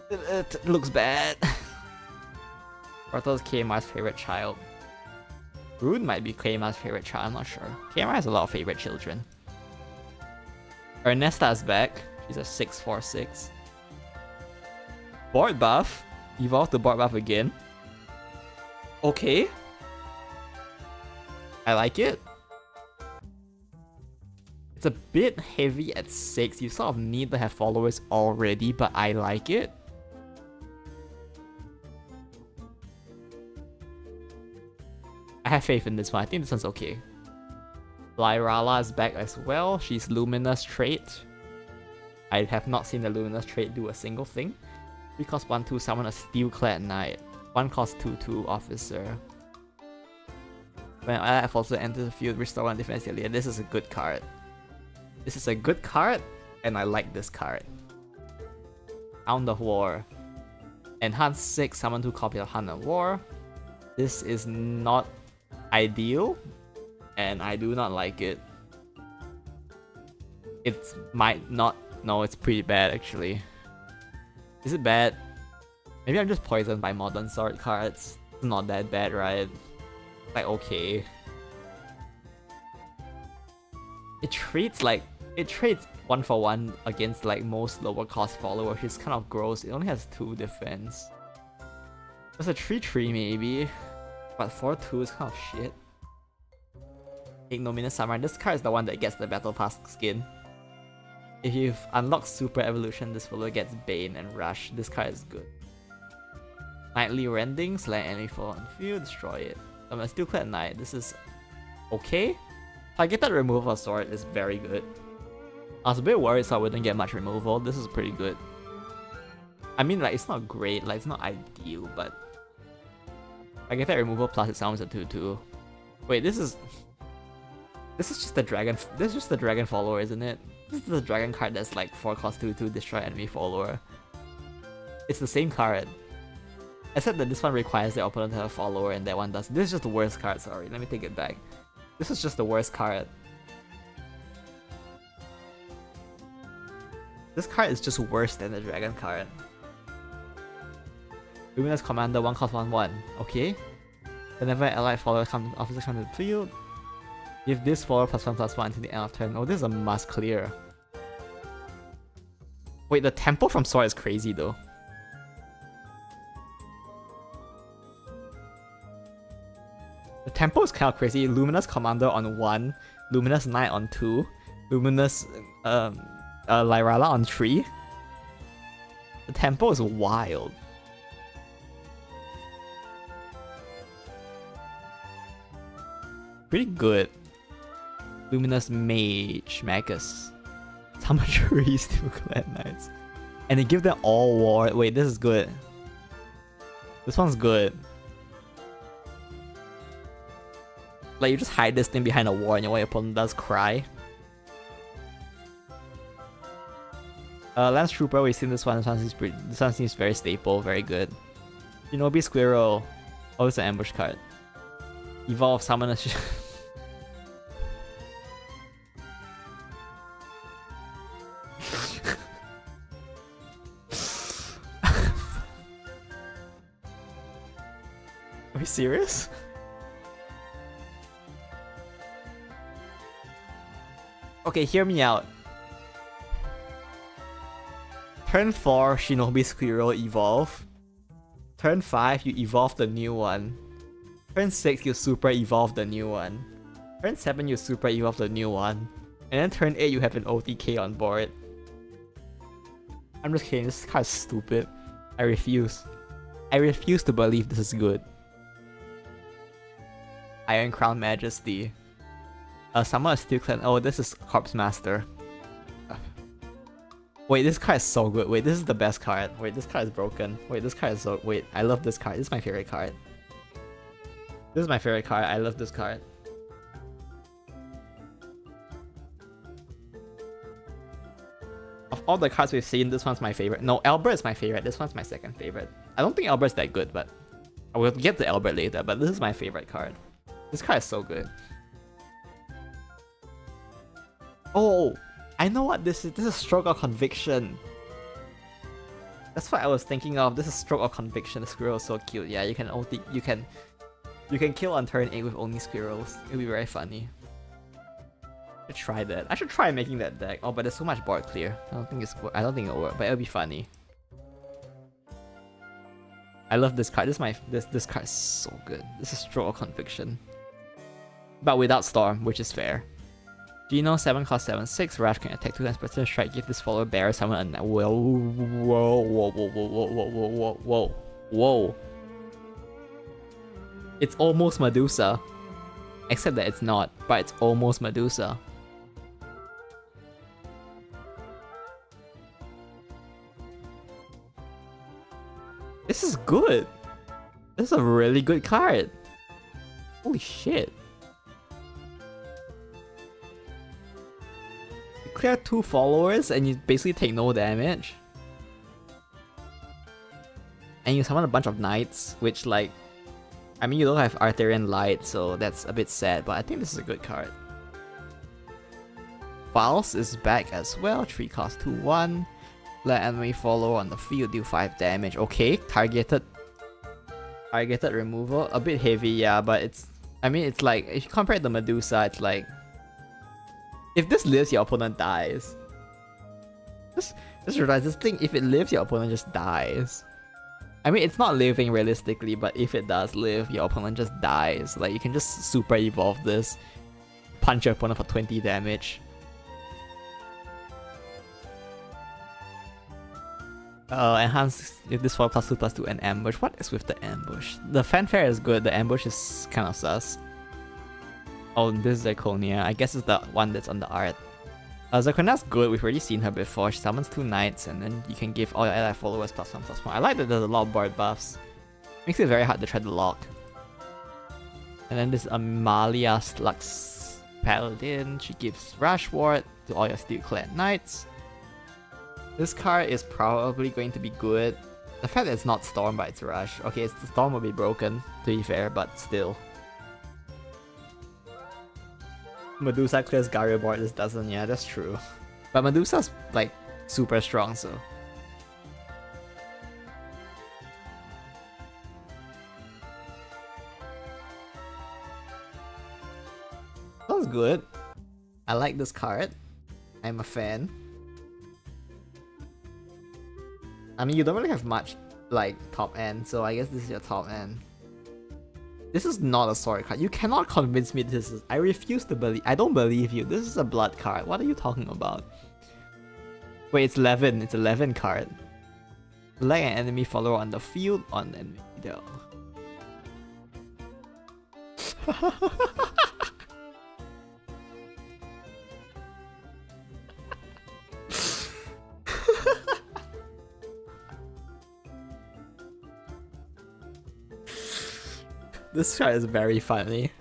It looks bad. Portal's KMR's favorite child. Rune might be KMR's favorite child, I'm not sure. KMR has a lot of favorite children. Ernesta is back. She's a 6/4/6. Board buff. Evolve the board buff again. Okay. I like it. It's a bit heavy at 6. You sort of need to have followers already, but I like it. I have faith in this one. I think this one's okay. Lyrala is back as well. She's Luminous trait. I have not seen the Luminous trait do a single thing. 3 cost 1/2, summon a Steel-clad Knight. 1 cost 2/2, Officer. When I have also entered the field, restore 1 defense earlier. This is a good card. This is a good card, and I like this card. Hound of War. Enhance 6, summon 2 copies of Hound of War. This is not ideal, and I do not like it. It might not... No, it's pretty bad actually. Is it bad? Maybe I'm just poisoned by Modern Sword cards. It's not that bad, right? Like, okay. It treats like It trades 1-for-1 against like most lower cost followers, which is kind of gross. It only has 2 defense. It's a 3-3 maybe, but 4-2 is kind of shit. Ignominious Samurai. This card is the one that gets the Battle Pass skin. If you've unlocked Super Evolution, this follower gets Bane and Rush. This card is good. Nightly Rending, select enemy fall on field, destroy it. A Steel Clad Knight. This is okay. Targeted removal of sword is very good. I was a bit worried so I wouldn't get much removal. This is pretty good. I mean, like, it's not great, like, it's not ideal, but targeted removal plus it sounds a 2-2. Wait, this is just the dragon. This is just the dragon follower, isn't it? This is the dragon card that's like 4 cost 2-2 destroy enemy follower. It's the same card. Except that this one requires the opponent to have a follower and that one does. This is just the worst card, sorry. Let me take it back. This is just the worst card. This card is just worse than the dragon card. Luminous Commander 1 cost 1-1. Okay. Whenever an allied follower officer comes to the field, give this follower +1/+1 until the end of turn. Oh, this is a must clear. Wait, the tempo from Sword is crazy though. The tempo is kind of crazy. Luminous Commander on 1, Luminous Knight on 2, Luminous Lyrala on 3. The tempo is wild. Pretty good. Luminous Mage, Magus. Summonary Steel Clad Knights. And they give them all war. Wait, this is good. This one's good. Like, you just hide this thing behind a wall and your opponent does cry. Lance Trooper, we've seen this one. This one seems very staple, very good. Shinobi Squirrel. Oh, it's an ambush card. Evolve Summoner. Are we serious? Okay, hear me out. Turn 4, Shinobi Squirrel evolve. Turn 5, you evolve the new one. Turn 6, you super evolve the new one. Turn 7, you super evolve the new one. And then turn 8, you have an OTK on board. I'm just kidding, this card is stupid. I refuse. I refuse to believe this is good. Iron Crown Majesty. Summon a Steel Clan. Oh, this is Corpse Master. Wait, this card is so good. Wait, this is the best card. Wait, this card is broken. Wait, this card is so... Wait, I love this card. This is my favorite card. This is my favorite card. I love this card. Of all the cards we've seen, this one's my favorite. No, Albert is my favorite. This one's my second favorite. I don't think Albert's that good, but I will get to Albert later. But this is my favorite card. This card is so good. Oh, I know what this is. This is Stroke of Conviction. That's what I was thinking of. This is Stroke of Conviction. The squirrel is so cute. Yeah, you can kill on turn 8 with only squirrels. It'll be very funny. I should try that. I should try making that deck. Oh, but there's so much board clear. I don't think it'll work, but it'll be funny. I love this card. This card is so good. This is Stroke of Conviction. But without Storm, which is fair. Geno 7 cost 7/6. Rash can attack 2 times per turn. Strike. Give this follower bear summon a whoa. It's almost Medusa. Except that it's not, but it's almost Medusa. This is good. This is a really good card. Holy shit. You clear 2 followers and you basically take no damage. And you summon a bunch of knights, which like... I mean, you don't have Arthurian Light, so that's a bit sad, but I think this is a good card. Pulse is back as well. 3 cost 2/1. Let enemy follower on the field deal 5 damage. Okay, targeted removal. A bit heavy, yeah, but it's... I mean, it's like... If you compare it to Medusa, it's like... If this lives, your opponent dies. Just realize this thing, if it lives, your opponent just dies. I mean, it's not living realistically, but if it does live, your opponent just dies. Like, you can just super evolve this, punch your opponent for 20 damage. Enhance this for +2/+2 and ambush. What is with the ambush? The fanfare is good, the ambush is kind of sus. Oh, this is Zirconia. I guess it's the one that's on the art. Zirconia's good, we've already seen her before. She summons 2 knights, and then you can give all your ally followers +1/+1. I like that there's a lot of board buffs. Makes it very hard to try to lock. And then this Amalia Slux Paladin. She gives Rush Ward to all your Steel-clad knights. This card is probably going to be good. The fact that it's not Storm but it's Rush. Okay, the Storm will be broken, to be fair, but still. Medusa clears Gario board, this doesn't, yeah, that's true. But Medusa's like super strong, so. That was good. I like this card. I'm a fan. I mean, you don't really have much like top end, so I guess this is your top end. This is not a sword card. You cannot convince me this is. I refuse to believe. I don't believe you. This is a blood card. What are you talking about? Wait, it's 11. It's 11 card. Select an enemy follower on the field on enemy deal. This card is very funny.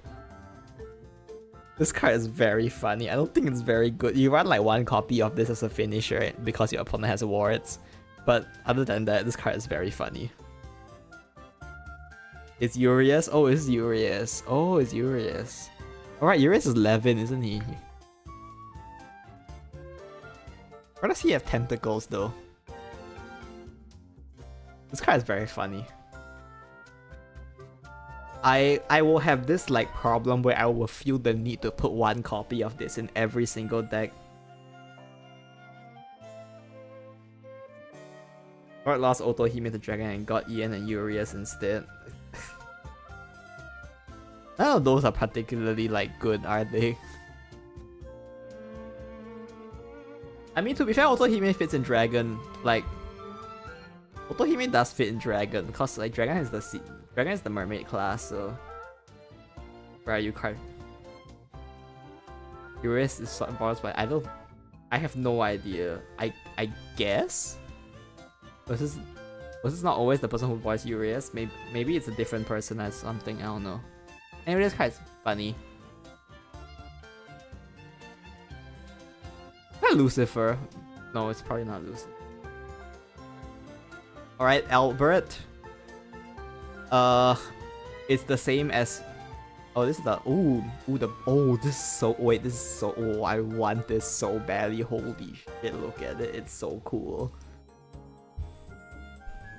This card is very funny. I don't think it's very good. You run like 1 copy of this as a finisher because your opponent has wards. But other than that, this card is very funny. It's Urias? Oh, it's Urias. Oh, it's Urias. Alright, Urias is Levin, isn't he? Why does he have tentacles though? This card is very funny. I will have this like problem where I will feel the need to put 1 copy of this in every single deck. Or lost Auto Hime to Dragon and got Ian and Urias instead. None of those are particularly like good, are they? I mean, to be fair, Auto Hime fits in Dragon. Like, Auto Hime does fit in Dragon because like Dragon is the mermaid class, so where are you card? Urias is sort of but I have no idea. I guess? Was this not always the person who voiced Urias? Maybe it's a different person as something, I don't know. Anyway, this card is funny. Is that Lucifer? No, it's probably not Lucifer. Alright, Albert. It's the same as. Oh, this is the. This is so. Wait, this is so. Oh, I want this so badly. Holy shit, look at it. It's so cool.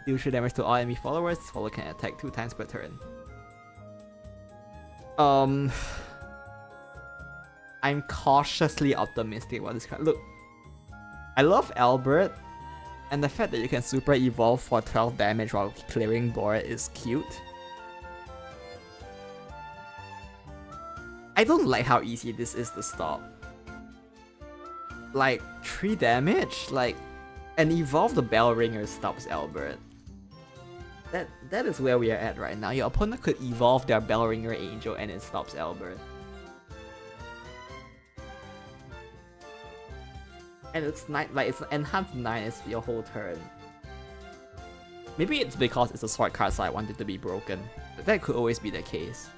Deal 3 damage to all enemy followers. This follower can attack 2 times per turn. I'm cautiously optimistic about this card. Look, I love Albert. And the fact that you can super evolve for 12 damage while clearing board is cute. I don't like how easy this is to stop. Like, 3 damage? Like, and evolve the Bell Ringer stops Albert. That is where we are at right now. Your opponent could evolve their Bell Ringer Angel and it stops Albert. And it's like it's enhanced 9 is your whole turn. Maybe it's because it's a sword card, so I want it to be broken. But that could always be the case.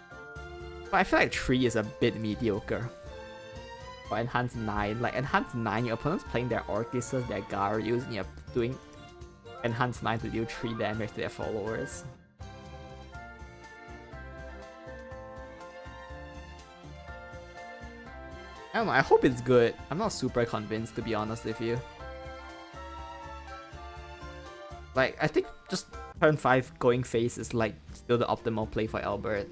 But I feel like 3 is a bit mediocre. For enhanced 9, like enhanced 9, your opponent's playing their Orchises, their Garius, and you're doing enhanced 9 to deal 3 damage to their followers. I don't know, I hope it's good. I'm not super convinced, to be honest with you. Like, I think just turn 5 going face is like still the optimal play for Albert.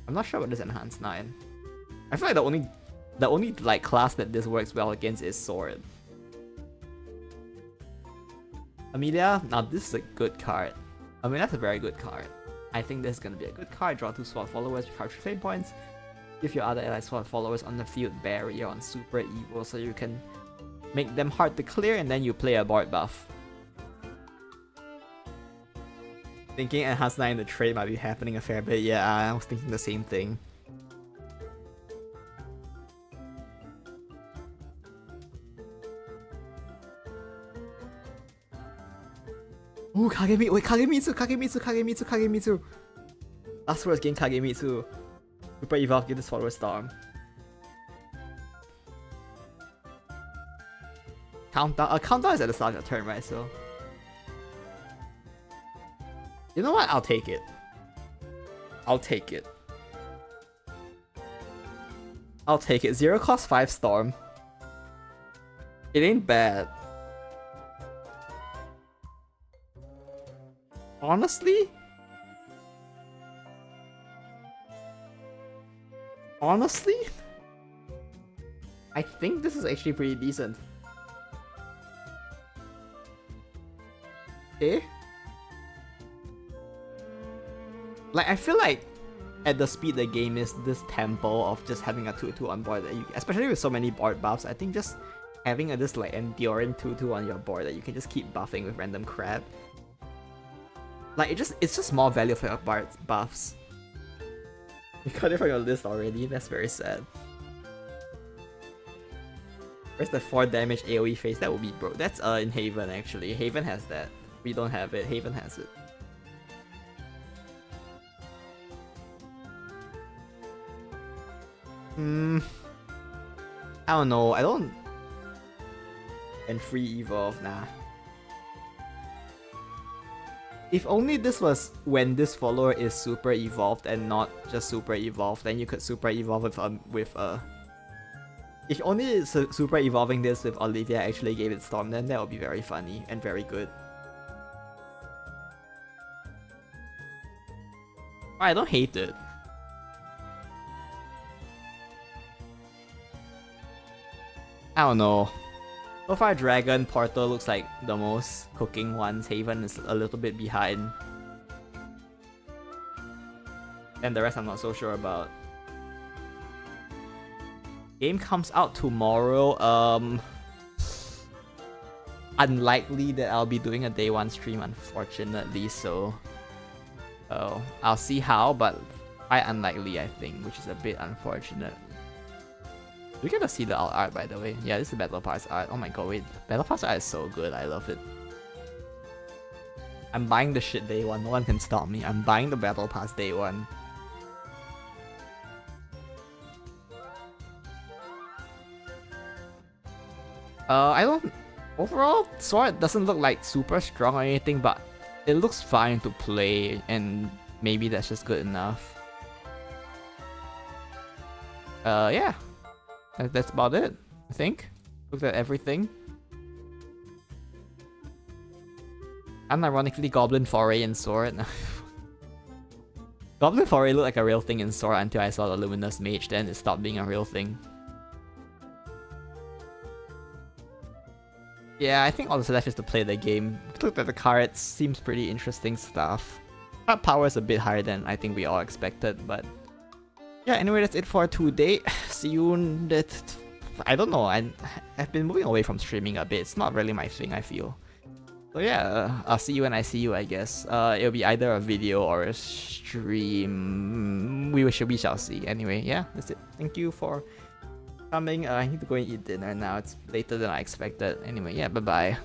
I'm not sure about this enhanced 9. I feel like the only The only like class that this works well against is sword. Amelia, now this is a good card. I mean, that's a very good card. I think this is gonna be a good card. Draw 2 sword followers, recharge 3 flame points. Give your other allied sword followers on the field barrier on super evil so you can make them hard to clear and then you play a board buff. Thinking Enhance 9 in the trade might be happening a fair bit. Yeah, I was thinking the same thing. Ooh, Kagemitsu! Wait, Kagemitsu! Last words gain Kagemitsu. Super Evolve, give this follower Storm. Countdown? Countdown is at the start of your turn, right? So. You know what? I'll take it. I'll take it. 0 cost 5 Storm. It ain't bad. Honestly, I think this is actually pretty decent. Okay. Like, I feel like at the speed the game is, this tempo of just having a 2/2 on board, that you, especially with so many board buffs, I think just having this like enduring 2/2 on your board that you can just keep buffing with random crap. Like, it's just more value for your buffs. You got it from your list already, that's very sad. Where's the 4 damage AoE phase? That would be broke. That's in Haven actually. Haven has that. We don't have it, Haven has it. I don't know, I don't... And free evolve, nah. If only this was when this follower is super evolved and not just super evolved, then you could super evolve with if only super evolving this with Olivia actually gave it Storm, then that would be very funny and very good. I don't hate it. I don't know. So far, Dragon, Portal looks like the most cooking ones. Haven is a little bit behind. And the rest I'm not so sure about. Game comes out tomorrow. Unlikely that I'll be doing a day 1 stream, unfortunately, so... I'll see how, but quite unlikely, I think, which is a bit unfortunate. We get to see the alt art, by the way. Yeah, this is the Battle Pass art. Oh my god, wait. Battle Pass art is so good. I love it. I'm buying the shit day 1. No one can stop me. I'm buying the Battle Pass day 1. I don't... Overall, Sword doesn't look like super strong or anything, but it looks fine to play, and maybe that's just good enough. Yeah. That's about it, I think. Looked at everything. Unironically, Goblin Foray in Sword. Goblin Foray looked like a real thing in Sword until I saw the Luminous Mage, then it stopped being a real thing. Yeah, I think all that's left is to play the game. Looked at the cards, seems pretty interesting stuff. Card power is a bit higher than I think we all expected, but... Yeah, anyway, that's it for today. See you in the... I don't know, I've been moving away from streaming a bit. It's not really my thing, I feel. So yeah, I'll see you when I see you, I guess. It'll be either a video or a stream. We shall see. Anyway, yeah, that's it. Thank you for coming. I need to go and eat dinner now. It's later than I expected. Anyway, yeah, bye-bye.